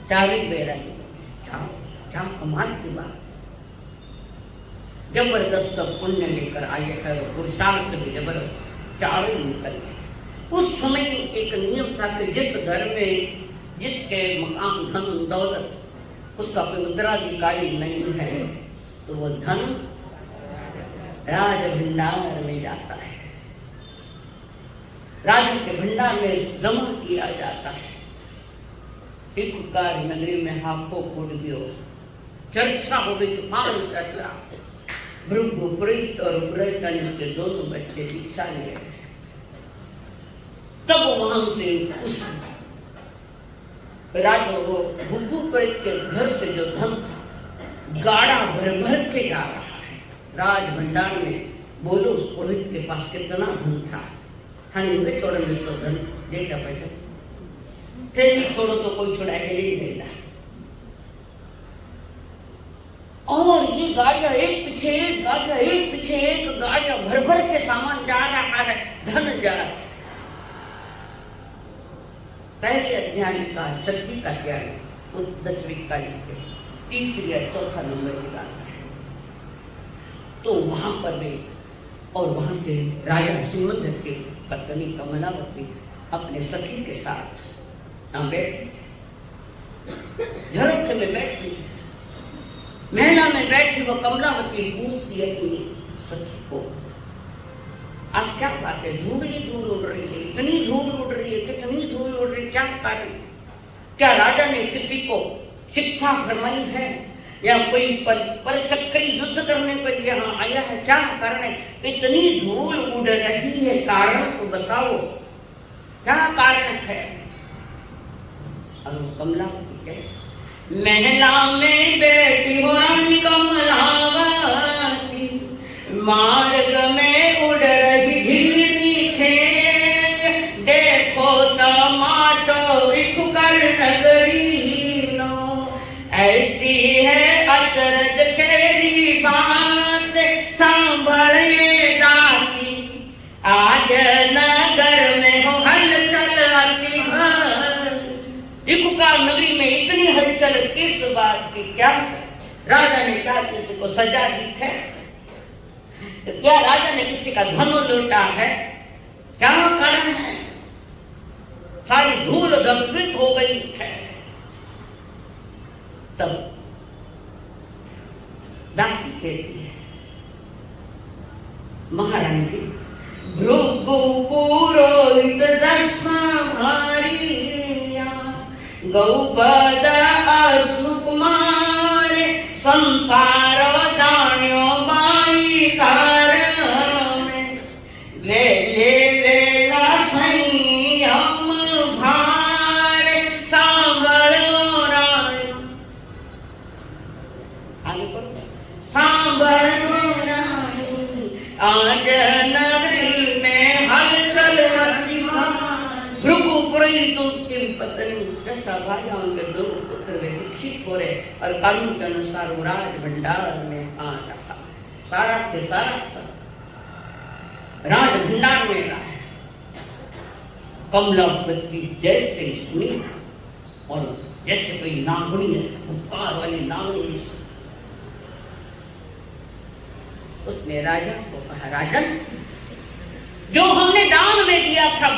चावी बेरा क्या कमाल की बात। जबरदस्त पुण्य लेकर आए है पुरुषार्थ भी जबरदस्त चावे निकल गए। उस समय एक नियम था कि जिस घर में जिसके मकान धन दौलत उसका कोई उत्तराधिकारी नहीं है तो वो धन राज भंडार में जाता है, राज के भंडार में जमा किया जाता है। एक कार नगरी में हाथों फूट गयो, चर्चा हो गई, तूफान चला। भृगु पुरोहित और पुरोहित के दोनों बच्चे दीक्षा लिए। तब वहां से उस राजा वो भृगु पुरोहित के घर से जो धन था गाड़ा भर भर के जा रहा है राज भंडार में। बोलो उस पुरोहित के पास कितना धन था। हाँ इनके छोड़ दे तो धन ले क्या पैसा तेरी छोड़ो तो कोई छुड़ा के नहीं लेगा। और ये गाड़ियां एक पीछे एक गाड़ियां एक पीछे एक गाड़ियां भर भर के सामान जा रहा है, धन जा रहा है। पहले अध्याय का छठी का ज्ञान 10वीं का तीसरी और चौथा नंबर की बात है। तो वहां पर भी और वहां के राजा सिमंदर के पत्नी कमलावती अपने सखी के साथ बैठी झरोखे में बैठी महला में बैठी वो कमलावती पूछती है अपनी सखी को आज क्या बात है, धूल ही धूल उड़ रही है, इतनी धूल उड़ रही है, कितनी धूल उड़ रही है, क्या कारण? क्या राजा ने किसी को शिक्षा फरमाई है या कोई परचक्री युद्ध करने के लिए यहाँ आया है? क्या कारण है इतनी धूल उड़ रही है? कारण तो बताओ क्या कारण है? और कमलावती कहे महला में बैठी हो रानी कमलावती मार्ग में उड़ रही झिलनी थे देखो तमाशो इखुकर नगरी नो ऐसी है अचरज खेरी बात सांभले दासी आज नगर में हो हलचल अति घर। इकुकार नगरी में इतनी हलचल किस बात की? क्या राजा ने क्या किसी को सजा दी है? क्या राजा ने किसी का धन लूटा है? क्या कारण है? सारी धूल दस्तृत हो गई है। तब दासी कहती है महारानी की भृगु पुरोहित दशा भारिया गौपद असुकुमार संसार दान्यो बाई कारण वेले वेला संयम भार सांभळो राणी आगे करो सांभळो राणी आज नगरी में हलचल अति भृगु पुरोहित उसकी पत्नी दशा भार्याओं के दो पुत्र वे दीक्षित हो रहे और कानून के अनुसार वो राज भंडार में आ रखा सारा के सारा राज भंडार में रहा है। कमलावती जैसे स्मित और जैसे कोई नागुनी है, फुफकार वाली नागुनी, उसने राजा को कहा, राजन जो हमने दान में दिया था,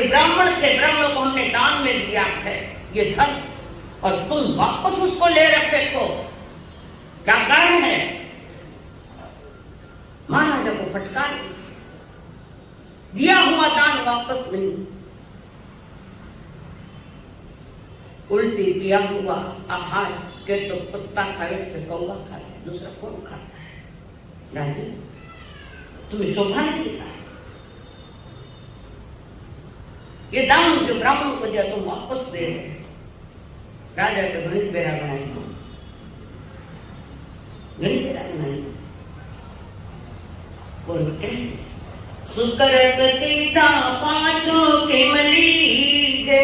ब्राह्मण थे, ब्राह्मण को हमने दान में दिया था ये धन, और तुम वापस उसको ले रखे हो, क्या कारण है? महाराजा को फटकार दिया हुआ दान वापस नहीं, उल्टी किया हुआ आहार के तो कुत्ता खाए तो कौवा खाए, दूसरा कौन खाता है? राजी तुम्हें शोभा नहीं देता है ये दान जो ब्राह्मण को दिया तुम वापस दे रहे। राजा के गणित बेरा बनाई, गणित बेरा बनाई, बोलते सुकरत तीता पांचों के मलीगे,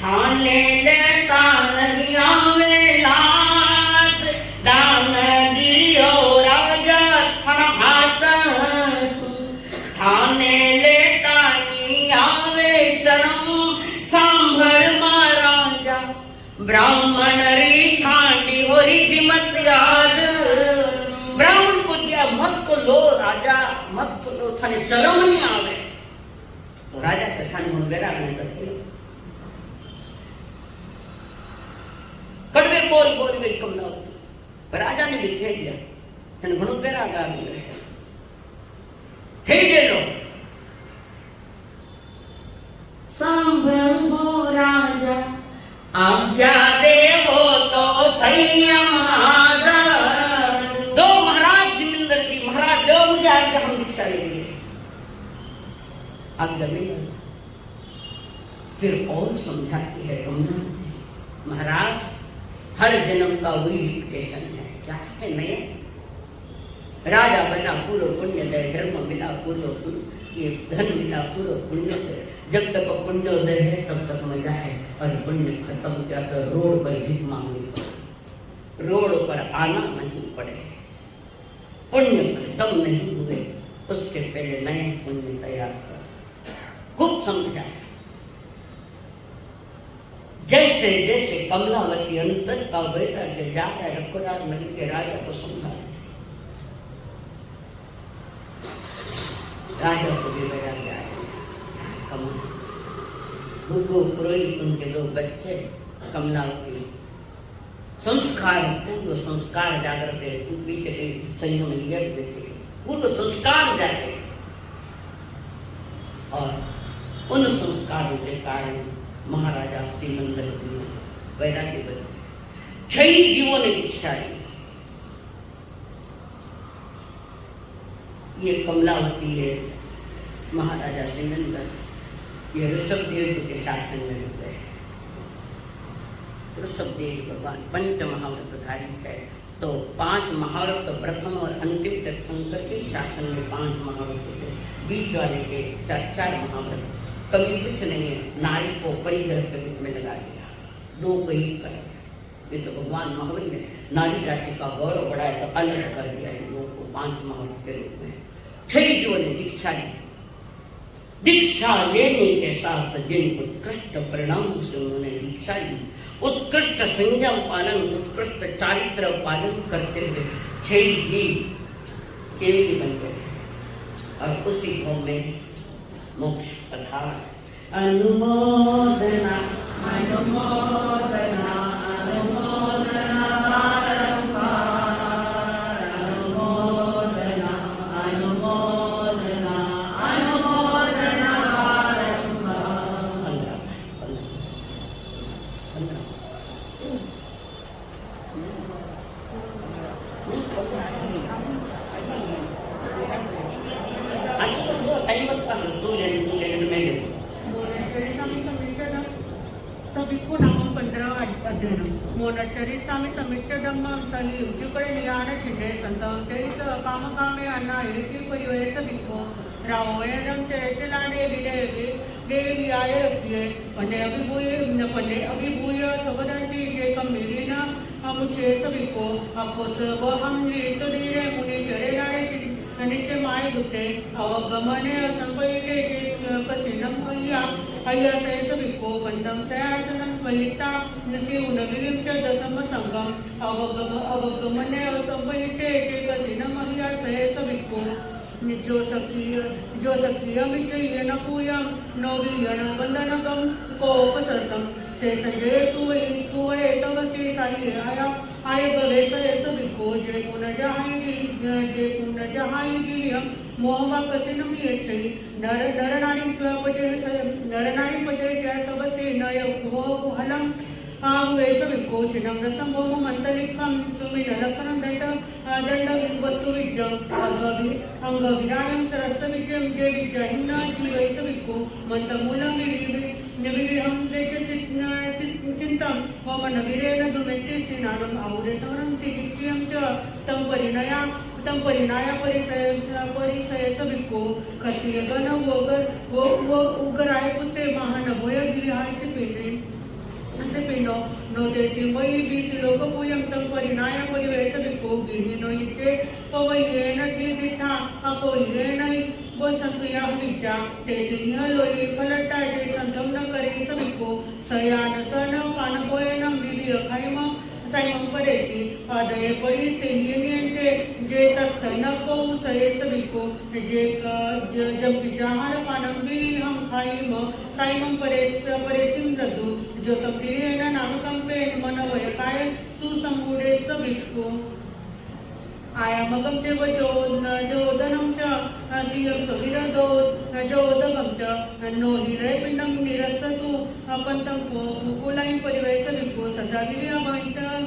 थाने लेता नहीं आवे लात, दान दियो राजा थन हाथ थाने लेता नहीं आवे शर्म, सांभर महाराजा ब्राह्मण री छांडी हो री मत याद, ब्राह्मण को दिया मत को लो राजा, मत को लो, थाने शर्म नहीं आवे। तो राजा के थाने मुंह बेरा नहीं करते, कड़वे बोल बोल गई कमलावती, पर राजा ने भी कह दिया थाने घणो बेरा गा गए थे दे लो। सांभळो राजा आज्ञा देवो तो संयम आदर, दो महाराज मिंदर की, महाराज दो मुझे आज्ञा, हम दीक्षा लेंगे। आज्ञा मिल फिर और समझाती है कमला, महाराज हर जन्म का वही लिमिटेशन है, क्या है? नहीं राजा बना पूर्व पुण्य दे, धर्म मिला पूर्व पुण्य, ये धन मिला पूर्व पुण्य दे, जब तक पुण्योदय है तब तक मजा है, और पुण्य खत्म किया तो रोड पर भीख मांगनी पड़े, रोड पर आना नहीं पड़े, पुण्य खत्म नहीं हुए उसके पहले नए पुण्य तैयार कर। खूब समझा, जैसे जैसे कमलावती अंतर का वैराग्य जा रहा है, रघुराज नगर के राजा को समझा, राजा को भी वैराग्य आया। पुरोहित उनके दो बच्चे, कमलावती संस्कार पूर्व संस्कार जागृत है, पीछे के संयम लिया बेटे पूर्व संस्कार जाते, और उन संस्कारों के कारण महाराजा श्रीमंदर वैराग्य बने। 6 जीवों ने दीक्षा ली। ये कमलावती है, महाराजा श्रीमंदर, ये ऋषभदेव के शासन में हुए। ऋषभदेव भगवान पंच महाव्रतधारी है, तो 5 महाव्रत प्रथम और अंतिम तीर्थंकर के शासन में 5 महाव्रत थे, बीच वाले के 4 महाव्रत। कभी कुछ नहीं है, नारी को परिग्रह के रूप में लगा दिया, 2 को ही कर दिया। ये तो भगवान महावीर ने नारी जाति का गौरव बढ़ाया तो अलग कर दिया इन लोगों को 5 महाव्रत के रूप में। 6 जीवों ने दीक्षा ली। दीक्षा लेने के साथ जिन उत्कृष्ट परिणाम से उन्होंने दीक्षा ली, उत्कृष्ट संयम पालन, उत्कृष्ट चारित्र पालन करते हुए 6 जीव केवली बन गए, और उसी भाव में मोक्ष पधार। अनुमोदना अनुमोदना अनुमोदना बारंबार, अनुमोदना अनुमोदना अनुमोदना बारंबार। मोनचरी स्वामी समीक्ष धम्मं सही उच्चकडे नियान छिंडे संतम चैत कामकामे अन्ना एकी परिवेश बिको रावयरम चलाने विदेवी देवी आये पन्ने अभिभूय सबदंती जे कम मिलिना मुझे सभी को आपको सब हम रीत धीरे मुनि चरे नारे निचे माय गुते अवगमने असंपयिते कसिनम अय्या से सभी को बंदम से आसनम वहिता नसी उनविलिम च दसम संगम अवगमने असंपयिते कसिनम अय्या से सभी को जो सखी अमिचय नकुयम नवीयण वंदनकम कोपससम से संजय सुवय तव से साई आय गवे से सभी को जय पुन जहाई जीवियम मोहवा कसिनम यच्छै नर नारी पचे जय तव से नय हलम वे सभी को चिन्हम रसम भोम मंतलिकम सुमिन लखनम दंड विवत्तु विजम अंग विरायम सरस विजयम जय विजयिना जीवै सभी को मंतमूलम निविहम चिंतम होमन वीरेन दुमेत्ति सिनानम आहुरे समरंति दिच्यम च तम परिणाया परिसय सभी को खतिय गण वो उगराय पुते महान भोय गिरिहाय से पेने से पिनो नो देसी मई बीस लोग पुयम तम परिणाया परिवेश बिको गिरी नो इचे पवये न थी दिथा अपोये नहीं वो संतुया विचा तेजी निहलोई फलटा जे संतम न करे सभी को सयान सन पान कोय न मिली अखाइम साइम परेसी आदय पड़ी से नियंते जे तक न को सहे सभी को जे जब जहार पानम भी हम खाइम साइम परेसिम लदु जो तब तिरे न नामकम पे मन वय काय सुसंगुडे सभी को आया मगम चे जो दनम च सियम सविरदो जो दगम च नो हिरे पिंडम निरसतु पंतम को कुलाइन परिवेश विको सदा विव्या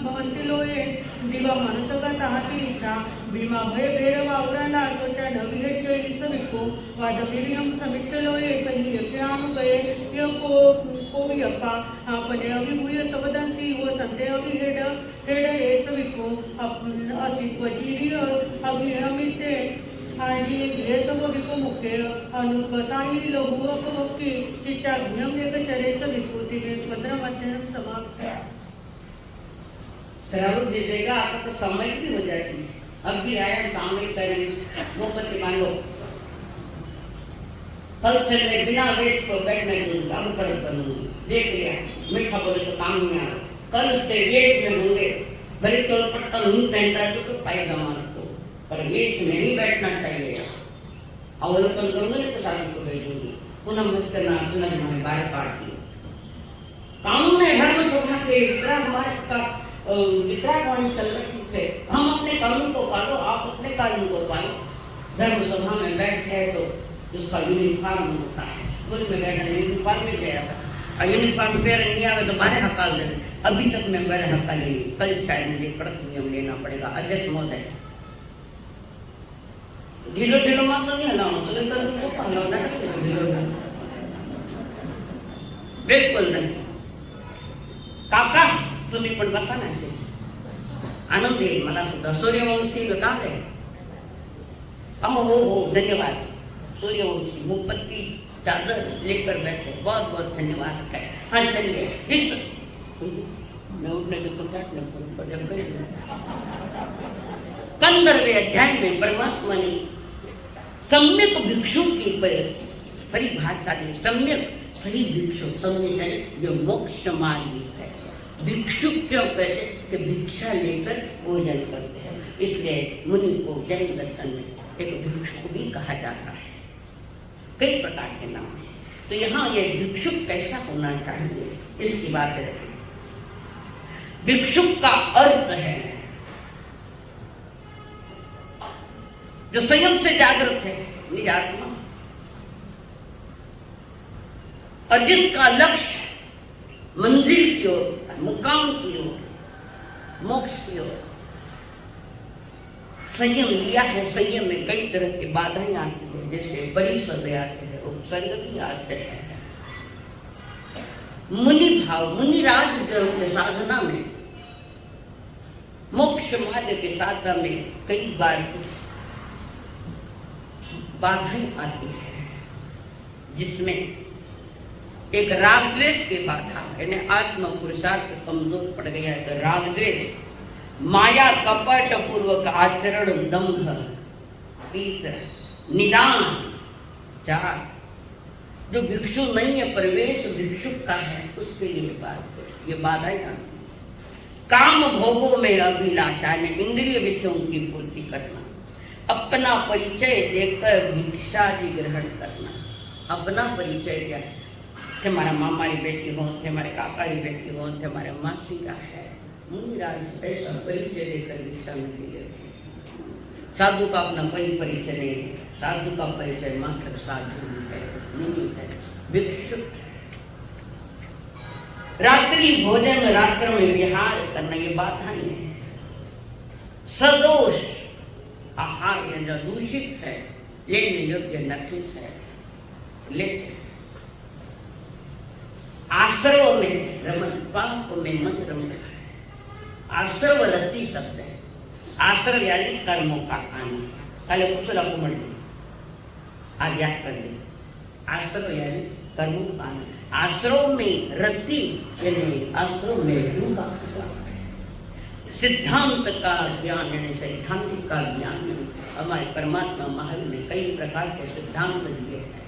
भवंति लोये दिवा मनसका ताहती इच्छा भीमा भय भैरव आवराला सोचा नवी है जो इस विको वाद विवियम समिच्छ लोये सही यज्ञाम गए यो को यपा अपने अभिभूय तवदंती वो संते अभिहेड ए सविको अस्तित्व जीवी अभिहमिते आजी ये सब विको मुख्य अनुपसाई लघु अपमुक्ति चिच्चा ज्ञम एक चरे सविको तिने 15 अध्ययन समाप्त। सराव दे देगा आपका तो समय भी हो जाएगी। अब भी आया सामने करेंगे वो पति मान लो कल से मैं बिना वेश को बैठने दूंगा अब कर बनूंगी देख लिया मीठा बोले तो काम नहीं आ रहा कल से वेश में होंगे भले चोल पट्टा नहीं पहनता तो पाएगा को पर वेश में नहीं बैठना चाहिए अवलोकन करूंगी तो शादी को भेजूंगी पुनः मत करना सुना हमारे बारे पार्टी कानून है धर्म सभा के वितराग मार्ग का वितरागवाणी चल रही है हम अपने कानून को पालो आप अपने कानून को पालो धर्म सभा में बैठे तो उसका यूनिफॉर्म होता है स्कूल में गया यूनिफॉर्म में गया था यूनिफॉर्म पे नहीं आवे तो बारह हकाल दे अभी तक मैं बारह हकाल नहीं कल शायद मुझे प्रति नियम लेना पड़ेगा अध्यक्ष महोदय ढीलो ढीलो मात्र नहीं अनाउंस बिल्कुल नहीं काका तुम्ही पण बसा ना आनंद येईल मला सुद्धा सूर्यवंशी का है हो धन्यवाद सूर्यवंशी मुपत्ती चादर लेकर बैठे बहुत बहुत धन्यवाद है हाँ चलिए इस मैं उठने तो कंदरवे अध्याय में परमात्मा ने सम्यक भिक्षु की परिभाषा दी सम्यक सही भिक्षु सम्यक है जो मोक्ष मार्गी है भिक्षु क्यों कहते कि भिक्षा लेकर भोजन करते हैं इसलिए मुनि को जैन दर्शन में एक भिक्षु भी कहा जाता है कई प्रकार के नाम हैं तो यहाँ ये भिक्षुक कैसा होना चाहिए इसकी बात है भिक्षुक का अर्थ है जो संयम से जागृत है निजात्मा और जिसका लक्ष्य मंजिल की ओर मुकाम की ओर मोक्ष की ओर संयम लिया है संयम में कई तरह की बाधाएं आती है जैसे परिसर आते हैं उपसर्ग भी आते हैं मुनि भाव मुनिराज के साधना में मोक्ष मार्ग के साधना में कई बार बाधाएं आती है जिसमें एक राग द्वेष की बाधा यानी आत्म पुरुषार्थ कमजोर पड़ गया है तो राग द्वेष माया कपट पूर्वक आचरण दंभ, तीसरा निदान, चार जो भिक्षु नहीं है प्रवेश भिक्षुक का है उसके लिए बात ये बाधाएं आती। काम भोगों में अभिलाषा ने इंद्रिय विषयों की पूर्ति करना, अपना परिचय देकर भिक्षा जी ग्रहण करना। अपना परिचय क्या है? तुम्हारा मामा की बेटी हो, तुम्हारे काका की बेटी हो, तुम्हारे मासी का है, मुनिराज ऐसा परिचय देकर भिक्षा मिलती है। साधु का अपना कोई परिचय नहीं है, साधु का परिचय मात्र साधु है, नहीं है भिक्षुक। रात्रि भोजन रात्र में विहार करना ये बात नहीं है। सदोष आहार जो दूषित है, लेने योग्य नखिस है, लेकिन आश्रव में रमन, पाप में मत रमन। आश्रव रति शब्द है, आश्रव यानी कर्मों का आना। पहले कुशला को मर आज याद कर ले, आश्रव यानी कर्मों का आना। आश्रव में रति यानी आश्रव में डूबा। सिद्धांत का ज्ञान यानी सैद्धांतिक का ज्ञान। हमारे परमात्मा महावीर ने कई प्रकार के सिद्धांत दिए हैं।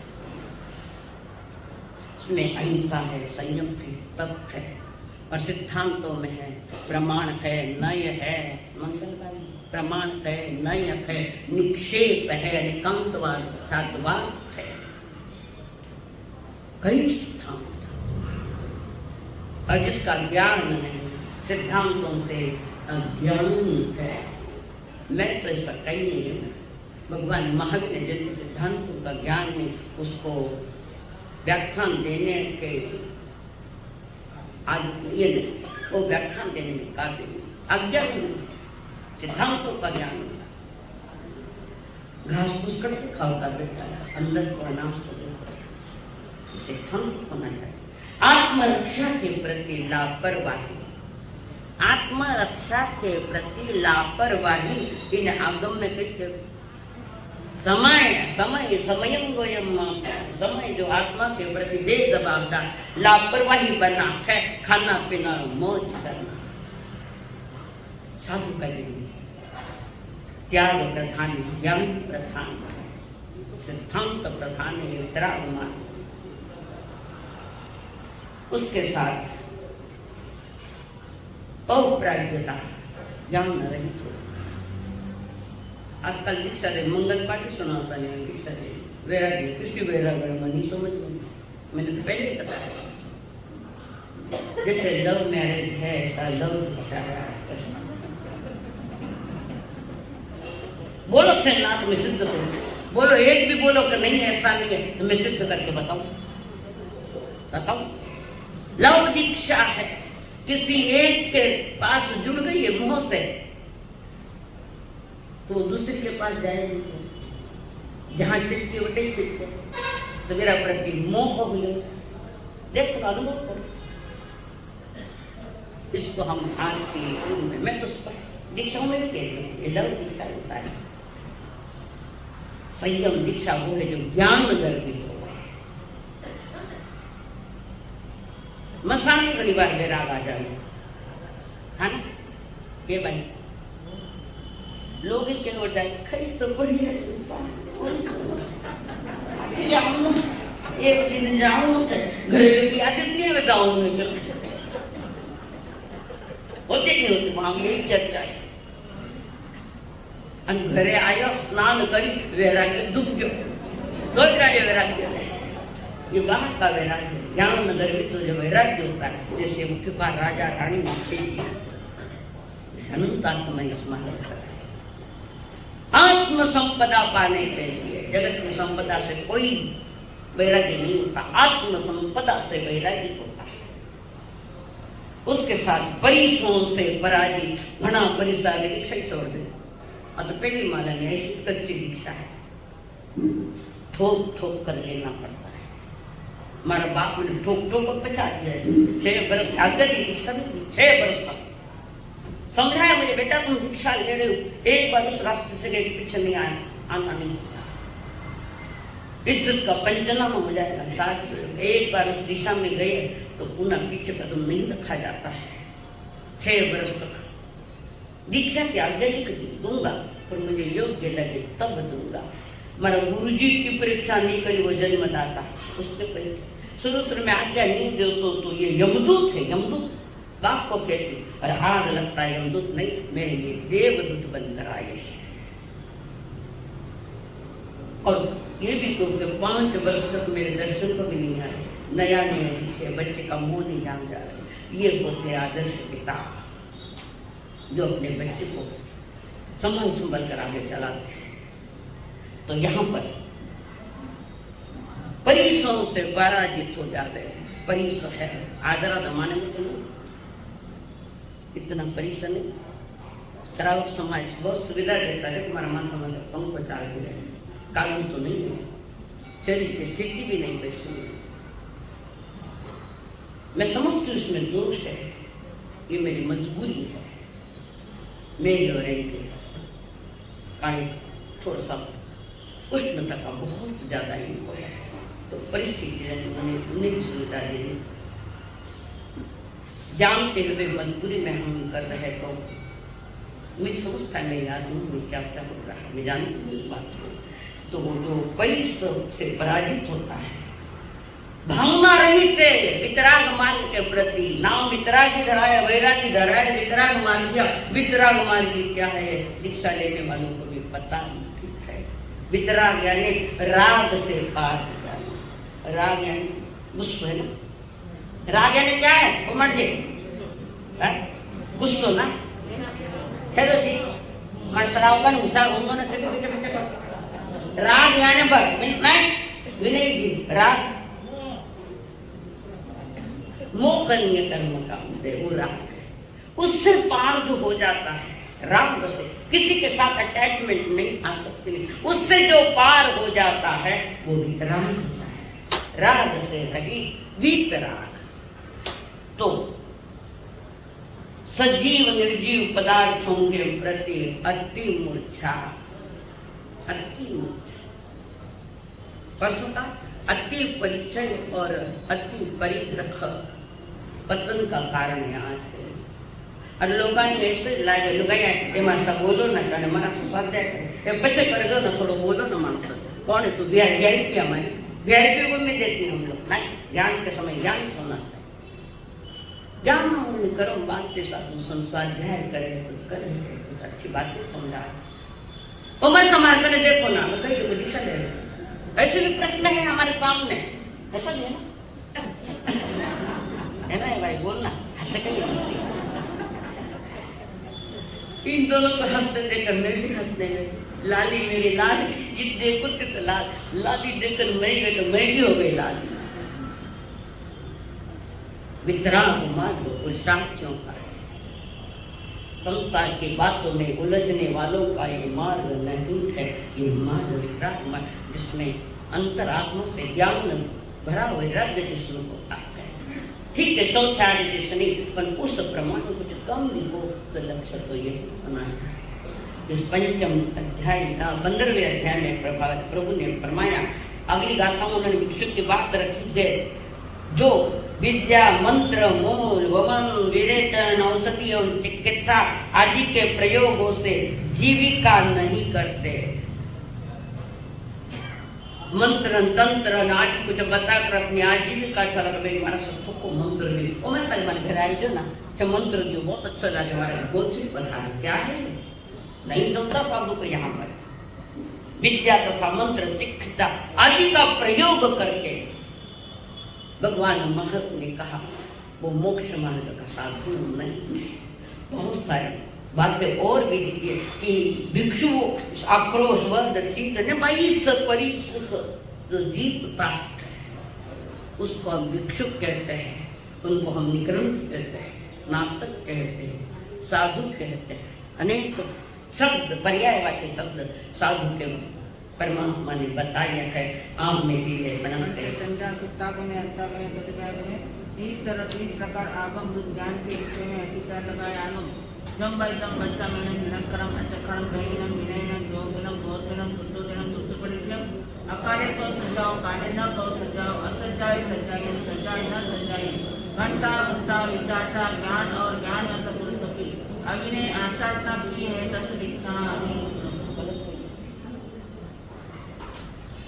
इसमें अहिंसा है, संयम है, तप है, और सिद्धांतों में है प्रमाण है, नय है, मंगलकारी प्रमाण है, नय है, निक्षेप है, निकांतवाद छात्रवाद है, कई सिद्धांत। और जिसका ज्ञान नहीं सिद्धांतों से अज्ञान है, मैं तो ऐसा कहीं नहीं हूँ। भगवान महावीर ने जिन सिद्धांतों का ज्ञान नहीं उसको व्याख्यान देने के आज ये नहीं, वो व्याख्यान देने में काफी अज्ञान नहीं, सिद्धांतों का ज्ञान नहीं। घास फूस करके खाओ बेटा, अंदर को अनाज को देखो, सिद्धांत होना चाहिए। आत्मरक्षा के प्रति लापरवाही, आत्मरक्षा के प्रति लापरवाही इन आगम में कहते समय समय समयम गोयम, समय जो आत्मा के प्रति बेजवाबदार लापरवाही बना है, खाना पीना मौज करना। साधु का जीवन त्याग प्रधान, ज्ञान प्रधान, सिद्धांत प्रधान है, वितराग। उसके साथ अपराध्यता, ज्ञान रहित हो। आजकल दीक्षा दे मंगल पाठी सुनाता नहीं, दीक्षा दे वैराग्य, कृष्ण वैराग्य मनी समझ में मैंने तो पहले बताया। जैसे लव मैरिज है ऐसा लव दीक्षा है। बोलो से ना तो मैं सिद्ध करूँ, बोलो एक भी बोलो कि नहीं ऐसा नहीं है तो मैं सिद्ध करके बताऊं। लव दीक्षा है, किसी एक के पास जुड़ गई है मोह से तो दूसरे के पास जाएगी, जहां चिट्ठी उठे चिट्ठी तो मेरा प्रति मोह हो गया। देखो अनुभव करो इसको। हम आज की में मैं तो दीक्षाओं में भी कहती हूँ ये लव दीक्षा सारी। संयम दीक्षा वो है जो ज्ञान गर्भित हो। मसान में घड़ी बार बेराग आ जाए, है ना? ये भाई लोग इसके लौट जाए, खरीद तो बढ़िया संसार एक दिन जाऊँ घर की आदत नहीं है, गाँव में होते नहीं होते, वहां यही चर्चा है। घरे आयो स्नान करी वैराग्य डूब गयो, दौड़ डाले वैराग्य। ये बाहर का वैराग्य, ज्ञान नगर में तो जो वैराग्य होता है, जैसे मुख्य बार राजा रानी अनंतात्मय स्मरण कर आत्म संपदा पाने के लिए। जगत की संपदा से कोई वैराग्य नहीं होता, आत्म संपदा से वैराग्य होता है। उसके साथ परिश्रम से पराजित घना परिसा दीक्षा छोड़ दे। और तो पहली माला में ऐसी कच्ची दीक्षा है, ठोक ठोक कर लेना पड़ता है। हमारा बाप ने ठोक ठोक कर बचा दिया, 6 बरस आगे की दीक्षा दी, 6 बरस तक समझाया मुझे, बेटा तुम दीक्षा ले रहे हो, एक बार उस रास्ते से गए पीछे नहीं आना नहीं। इज्जत का पंचनामा हो जाएगा। साथ एक बार उस दिशा में गए तो पुनः पीछे कदम नहीं रखा जाता है। 6 बरस तक दीक्षा की आज्ञा दूंगा, पर मुझे योग्य लगे तब दूंगा। मेरा गुरु जी की परीक्षा नहीं करी, वो जन्मदाता, उसके परीक्षा शुरू में आज्ञा नहीं दो तो ये यमदूत है, यमदूत बाप को कहती, और आग लगता है यमदूत नहीं, मेरे लिए देवदूत बनकर आए। और ये भी तो 5 वर्ष तक मेरे दर्शन को भी नहीं आए, नया दीक्षा, बच्चे का मुंह नहीं जान जा रहे। ये होते आदर्श पिता जो अपने बच्चे को संभल कर आगे चलाते हैं। तो यहाँ पर परिसरों से पराजित हो जाते हैं। परिसर है आदरा जमाने में तो इतना परिसर नहीं। श्रावक समाज बहुत सुविधा देता है, तुम्हारा मान सम्मान पंख चाल के रहे, कानून तो नहीं है, शरीर की स्थिति भी नहीं वैसी। मैं समझती हूँ इसमें दोष है, ये मेरी मजबूरी है, मेरे और इनके थोड़ा सा उष्णता का बहुत ज्यादा इनको है, तो परिस्थिति उन्हें भी सुविधा देनी। जानते हुए मजबूरी में हम कर रहे तो मुझे समझता है, मैं याद हूँ क्या क्या हो रहा है, मैं जानती हूँ इस बात को। तो वो जो परिश्रम से पराजित होता है, भावना रहित वितराग मार्ग के प्रति, नाम वितरागी धराया वैरागी धराया, वितराग मार्ग क्या, वितराग मार्ग क्या है, दीक्षा लेने वालों को भी पता नहीं है। वितराग यानी राग से पार जाना, राग यानी गुस्सा है ना, राग यानी क्या है उमड़ जी, गुस्सो ना, चलो जी मैं सराव का गुस्सा होंगे ना, राग यानी बस नहीं विनय जी, राग मोकनीय कर्म का वो राग, उससे पार जो हो जाता है राग से, किसी के साथ अटैचमेंट नहीं आ सकती, उससे जो पार हो जाता है वो वितराग होता है। राग से रही वितराग। तो सजीव निर्जीव पदार्थों के प्रति अति मूर्छा, अति मूर्छा, परसों का अति परिचय और अति परिग्रह पतन का कारण है आज है। और लोगों ने ऐसे लागे लुगाया ये मानसा बोलो ना कने मना स्वाध्याय करे, ये बच्चे कर दो ना, थोड़ा बोलो ना मानसा, कौन है तू, वीआईपी हमारी, वीआईपी को नहीं देती हम लोग, नहीं, ज्ञान के समय ज्ञान होना चाहिए, ज्ञान कर्म बांटते साधु संसार ध्यान करे, कुछ करे, कुछ अच्छी बातें समझाए, वो मैं समाज करने देखो ना, मैं कहीं को दीक्षा ले, ऐसे भी प्रश्न है हमारे सामने, ऐसा भी है ना भाई, बोलना हंसते कहीं हंसते, इन दोनों को हंसते देखकर मैं भी हंसने लगी। लाली मेरी लाली, जिस देखो तो लाल, लाली देखकर मैं गई तो मैं भी हो गई लाली। वितराग मार्ग पुरुषार्थियों का, संसार की बातों में उलझने वालों का ये मार्ग नहीं है, ये मार्ग वितराग मार्ग, जिसमें अंतरात्मा से ज्ञान भरा वैराग्य जिसमें होता है। ठीक है, चौथा जिसने नहीं, पर उस प्रमाण कुछ कम भी हो तो लक्ष्य तो ये होना है। इस 5वें अध्याय 15वें अध्याय में प्रभु ने फरमाया, अगली गाथाओं उन्होंने भिक्षु की बात रखी है, जो विद्या मंत्र मूल वमन विरेचन औषधि और चिकित्सा आदि के प्रयोगों से जीविका नहीं करते, मंत्र तंत्र आदि कुछ बताकर अपनी आजीविका चला रहे। हमारा सबको मंत्र भी वो मैं सलमान घर आई जो ना, अच्छा मंत्र जो बहुत अच्छा लगे, हमारे गोत्री प्रधान क्या है नहीं चलता साधु को। यहाँ पर विद्या तथा मंत्र चिकित्सा आदि का प्रयोग करके भगवान महत ने कहा वो मोक्ष मार्ग का साधु नहीं है। बहुत सारी बातें और भी दीजिए कि भिक्षु आक्रोश वर्द चित्त ने 22 जो जीतता है उसको हम भिक्षु कहते हैं, उनको हम निकरंत कहते हैं, नाटक कहते हैं, साधु कहते हैं, अनेक शब्द पर्यायवाची शब्द साधु के परमात्मा ने बताया है। आम में भी है बनाते इस प्रकार आगम ज्ञान के विषय में अधिकार लगाया जम वैदम बच्चा में निरंकरम अचक्रम गहीनम विनयनम योगनम दोषनम शुद्धोदनम दुष्टपरिचम अकार्य तो सज्जाओ कार्य न तो सज्जाओ असज्जाए सज्जाए सज्जाए न सज्जाए घंटा घंटा विचारता ज्ञान और ज्ञान अंत पुरुष की अभिनय आशा की है दस दीक्षा।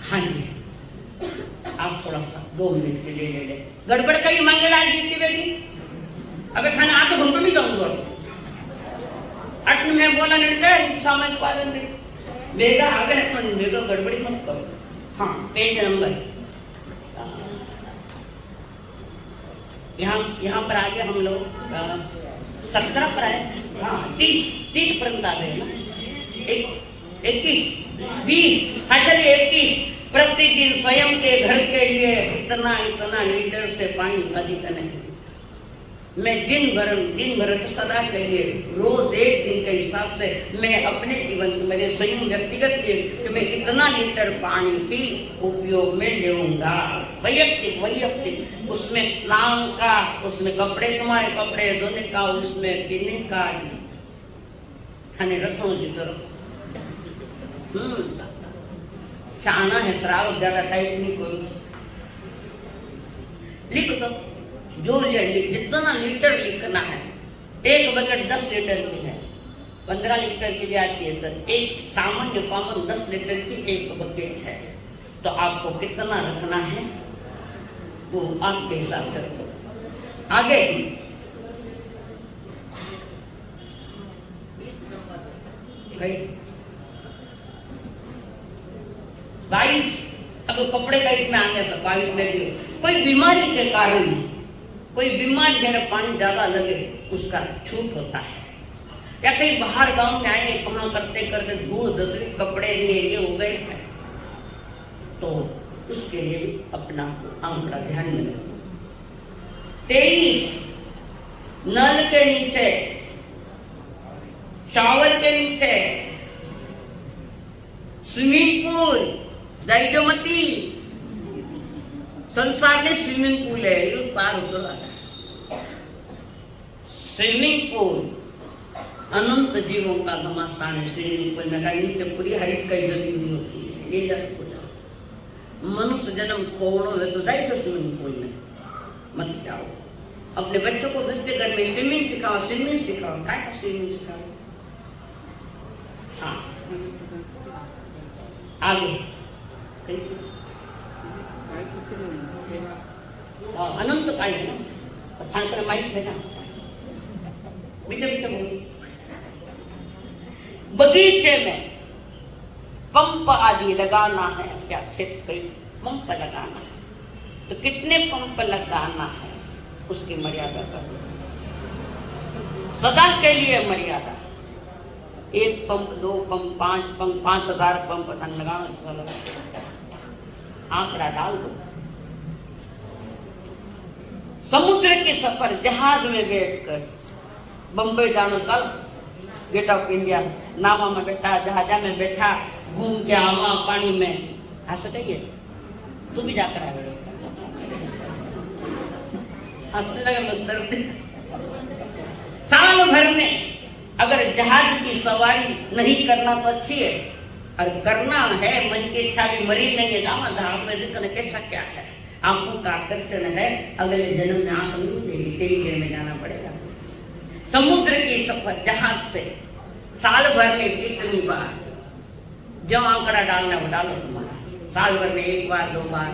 हाँ जी, आप थोड़ा सा 2 मिनट के लिए ले ले। गड़बड़ कई मंगलाल जी की बेटी, अबे खाना आ तो हमको भी जाऊंगा। अटन में बोला निर्णय समझ पालन नहीं बेगा आगे अपन बेगा गड़बड़ी मत करो। हाँ, पेज नंबर यहाँ पर आगे हम लोग 17 पर आए। हाँ, 30 पर्यंत आ गए ना। 21, 20, चलिए 21। प्रतिदिन स्वयं के घर के लिए इतना लीटर से पानी अधिक नहीं। मैं दिन भर सदा के लिए रोज 1 दिन के हिसाब से मैं अपने जीवन में मेरे स्वयं व्यक्तिगत लिए कि मैं इतना लीटर पानी ही उपयोग में लेऊंगा। वैयक्तिक उसमें स्नान का, उसमें कपड़े तुम्हारे कपड़े धोने का, उसमें पीने का खाने रखो जी करो। चाहना है शराब ज्यादा टाइट नहीं करो। लिख दो जो जितना लीटर लिखना है। एक बकेट 10 लीटर की है, 15 लीटर की भी आती है सर। एक सामान्य कॉमन 10 लीटर की एक बकेट है, तो आपको कितना रखना है वो आपके हिसाब से रखो। आगे 22। अब कपड़े का इतना आगे 22 में भी कोई बीमारी के कारण, कोई बीमार जरा पानी ज्यादा लगे उसका छूट होता है, या कहीं बाहर गांव में आए कहाँ करते धूल दसरी कपड़े ये हो गए हैं, तो उसके लिए भी अपना आंकड़ा ध्यान में रखो। 23 नल के नीचे, शावर के नीचे, स्विमिंग पूल, दैडमती संसार में स्विमिंग पूल है, ये पार उतर आता है। स्विमिंग पूल अनंत जीवों का घमासान है। स्विमिंग पूल में नीचे पूरी हाइट का जमीन नहीं होती है, ले जाकर पूजा। मनुष्य जन्म खोड़ो है तो जाए तो स्विमिंग पूल में मत जाओ। अपने बच्चों को दूसरे घर में स्विमिंग सिखाओ, क्या स्विमिंग सिखाओ। हाँ, आगे अनंत काय है ना, छात्र माइक है ना, बीच बोलो। बगीचे में पंप आदि लगाना है, क्या खेत कई पंप लगाना है, तो कितने पंप लगाना है उसकी मर्यादा करो। सदा के लिए मर्यादा, 1 पंप, 2 पंप, 5 पंप, 5000 पंप लगाना, आंकड़ा डाल दो। समुद्र के सफर जहाज में बैठकर बंबई जाना, कल गेट ऑफ इंडिया नावा में बैठा, जहाजा में बैठा, घूम के आवा पानी में, आ सकेंगे तू भी जाकर आ गए। साल भर में अगर जहाज की सवारी नहीं करना तो अच्छी है, और करना है मन की इच्छा भी मरी नहीं है, जामा धाम में दिखने कैसा क्या है, आंखों का आकर्षण है, अगले जन्म में आंख नहीं मिलेगी, 23 दिन में जाना पड़ेगा। समुद्र की सफर जहाज से साल भर में कितनी बार, जो आंकड़ा डालना वो डालो तुम्हारा, साल भर में 1 बार 2 बार।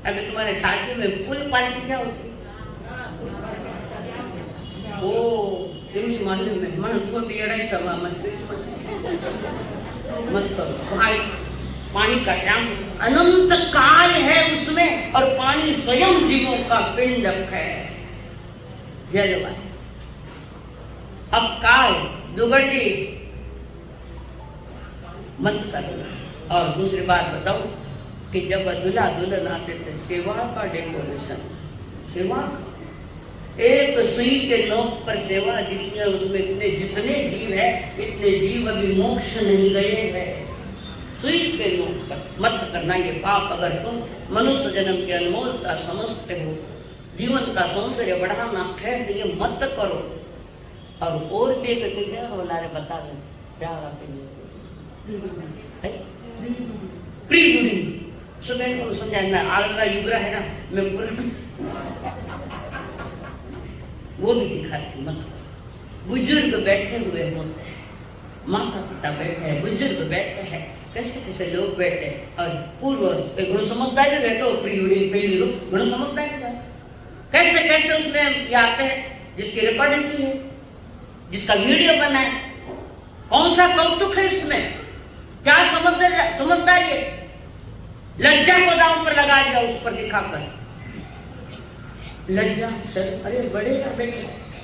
अभी तुम्हारे शादी में फुल पार्टी क्या होती है? ओ दिल्ली मालूम में मन उसको बियड़ा सभा मत करो। पानी का टैंक अनंत काल है उसमें, और पानी स्वयं जीवों का पिंडक है, जलवायु। अब काल दुगड़ जी मत करना। और दूसरी बात बताऊं कि जब दूल्हा दुल्हन आते थे, सेवा का डेकोरेशन, सेवा एक सुई के नोक पर सेवा, जितने उसमें जितने जीव है, इतने जीव अभी मोक्ष नहीं गए हैं। सुई के नोक पर मत करना ये पाप। अगर तुम मनुष्य जन्म के अनमोलता समझते हो, जीवन का सौंदर्य बढ़ाना है, तो ये मत करो। और भी एक बोला रे बता दें, क्या आपने प्री प्री वेडिंग सुबह को समझाना आगरा युगरा है ना मैं वो भी दिखाती मत। बुजुर्ग बैठे हुए होते हैं, माता पिता बैठे हैं, बुजुर्ग बैठे हैं, कैसे कैसे लोग बैठे और पूर्व घणो समझदारी रहते हो प्री वेडिंग पहली लोग घणो समझदारी कैसे कैसे उसमें ये आते हैं जिसकी रिकॉर्डिंग की है, जिसका वीडियो बना है, कौन सा कौतुक है इसमें, क्या समझदारी है। लज्जा को दांव पर लगा दिया उस पर दिखाकर लज्जा सर अरे बड़े बेटे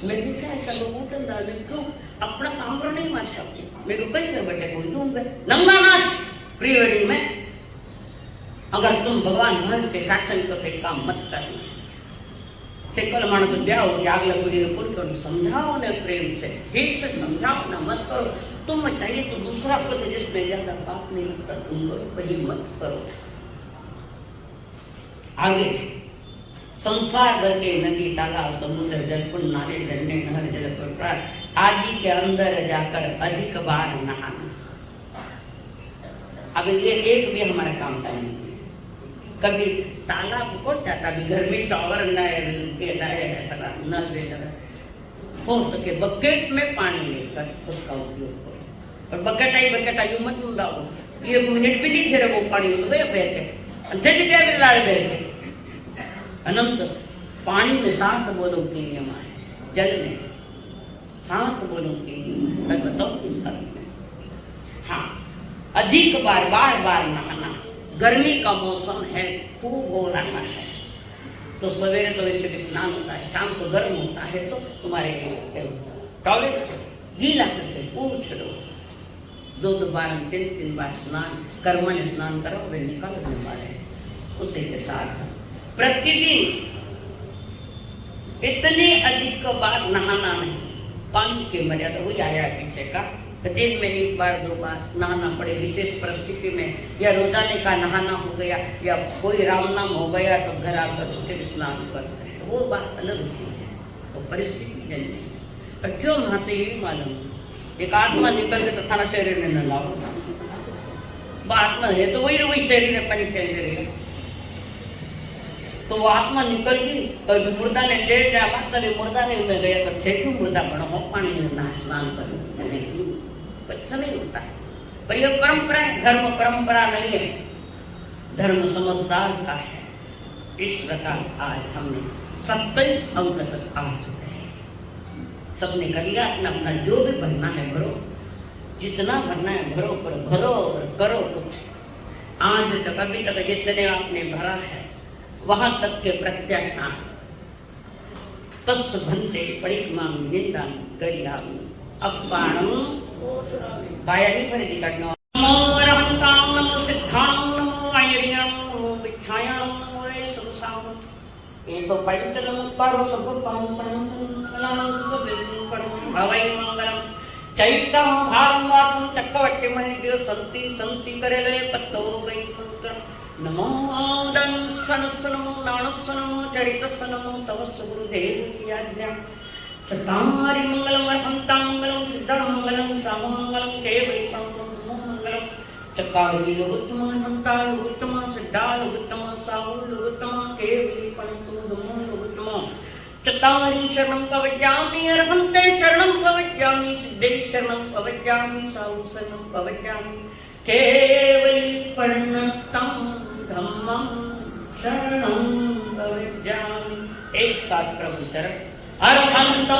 मैं देखा ऐसा लोगों के अंदर क्यों अपना काम पर नहीं मारता मेरे को कहीं बेटे कोई तुम नंगा नाच प्री वेडिंग में। अगर तुम भगवान महंत के शासन को काम मत करना सेकल मानो तो ब्याह हो आगला पीढ़ी ने पुल समझाओ ने प्रेम से ठीक से समझाओ ना मत करो। तुम चाहिए तो दूसरा पुत्र जिसमें ज्यादा पाप नहीं लगता तुम करो पहले मत करो। आगे संसार भर के नदी तालाब समुद्र जलकुंड नाले झरने नहर जल प्रकार आदि के अंदर जाकर अधिक बार नहाना। अब ये एक भी हमारा काम का नहीं। कभी तालाब को जाता भी घर में शॉवर नल हो सके बकेट में पानी लेकर उसका उपयोग करो। और बकेट आई मत उड़ाओ ये मिनट भी नहीं थे वो पानी तो गए बहते क्या भी लाल बहते अनंत पानी में 7 बोलों के नियम है, जल में 7 बोलों के नियम है, बताओ किस में। हाँ अधिक बार बार नहाना। गर्मी का मौसम है खूब हो रहा है तो सवेरे तो इससे भी स्नान होता है, शाम को गर्म होता है तो तुम्हारे टॉयलेट से गीला करके पूछ लो 2 बार 3 बार स्नान कर्मण्य स्नान करो वे निकलने वाले उसी के साथ प्रतिदिन इतनी अधिक बार नहाना नहीं। पानी की मर्यादा वही आया है पीछे का दिन में 1 बार 2 बार नहाना पड़े विशेष परिस्थिति में या रोजाने का नहाना हो गया या कोई राम नाम हो गया तो घर आकर उसके स्नान करते हैं वो बात अलग चीज है वो परिस्थिति जन्य है। तो क्यों नहाते ये भी मालूम एक आत्मा निकल के तो थाना शरीर में न लाओ आत्मा है तो वही शरीर में पंच तो वो आत्मा निकल गई तो मुर्दा ने ले जाया माता मुर्दा ने में गया तो थे क्यों मुर्दा बनो हो पानी में स्नान करो अच्छा नहीं होता है पर यह परंपरा है धर्म परंपरा नहीं है धर्म समझदार का है। इस प्रकार आज हमने 27 अंक तक आ चुके हैं। सबने कर लिया अपना अपना जो भी भरना है भरो जितना भरना है भरो पर भरो और करो कुछ। आज तक अभी तक जितने आपने भरा है वहां तक के प्रत्याख्यान तस् भन्ते परिक्रमा निंदा करियामि अपाणम बाया नहीं भरेगी कटना नमो रहंतां नमो सिद्धां नमो आयर्यां नमो विच्छायां नमो रे संसाम ये तो पंचलम करो सब पावन कलानं सब सिंपणं भवै मंगलम चैतम भारं वासं चक्रवर्ती मणिदेव संति करेले पत्तो वै मंत्र नमो दंसनसनमो नाणसनमो चरितसनमो तव गुरुदेव आज्ञा चतारि मंगलम वसंतां मंगलम सिद्धं मंगलम सामंगलम केवलं मंगलम चकारी लोगोत्तम संतान लोगोत्तम सिद्धा लोगोत्तम साहु लोगोत्तम केवलं लोगोत्तम चतारि शरणं पवज्यामि अर्हन्ते शरणं पवज्यामि सिद्धे शरणं पवज्यामि साहु शरणं पवज्यामि केवलं धम्मं शरणं पवज्यामि। एक साथ प्रभु शरण अर्हन्तो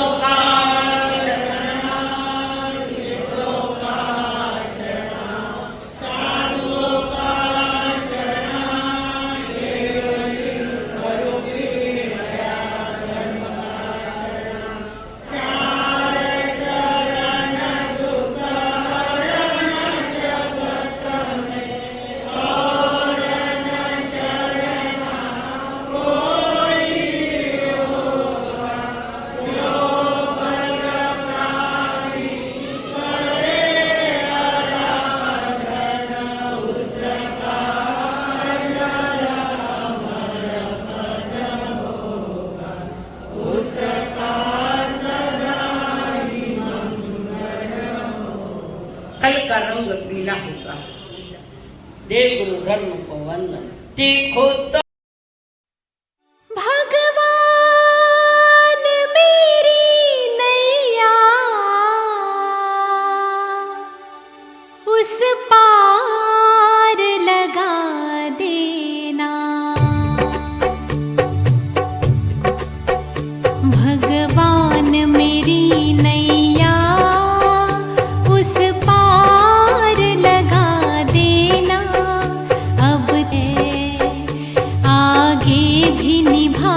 देव गुरु धर्म को वंदन। देखो तो भगवान मेरी नैया उस पार लगा देना। भगवान मेरी नैया उस पार लगा देना। अब आगे भी निभा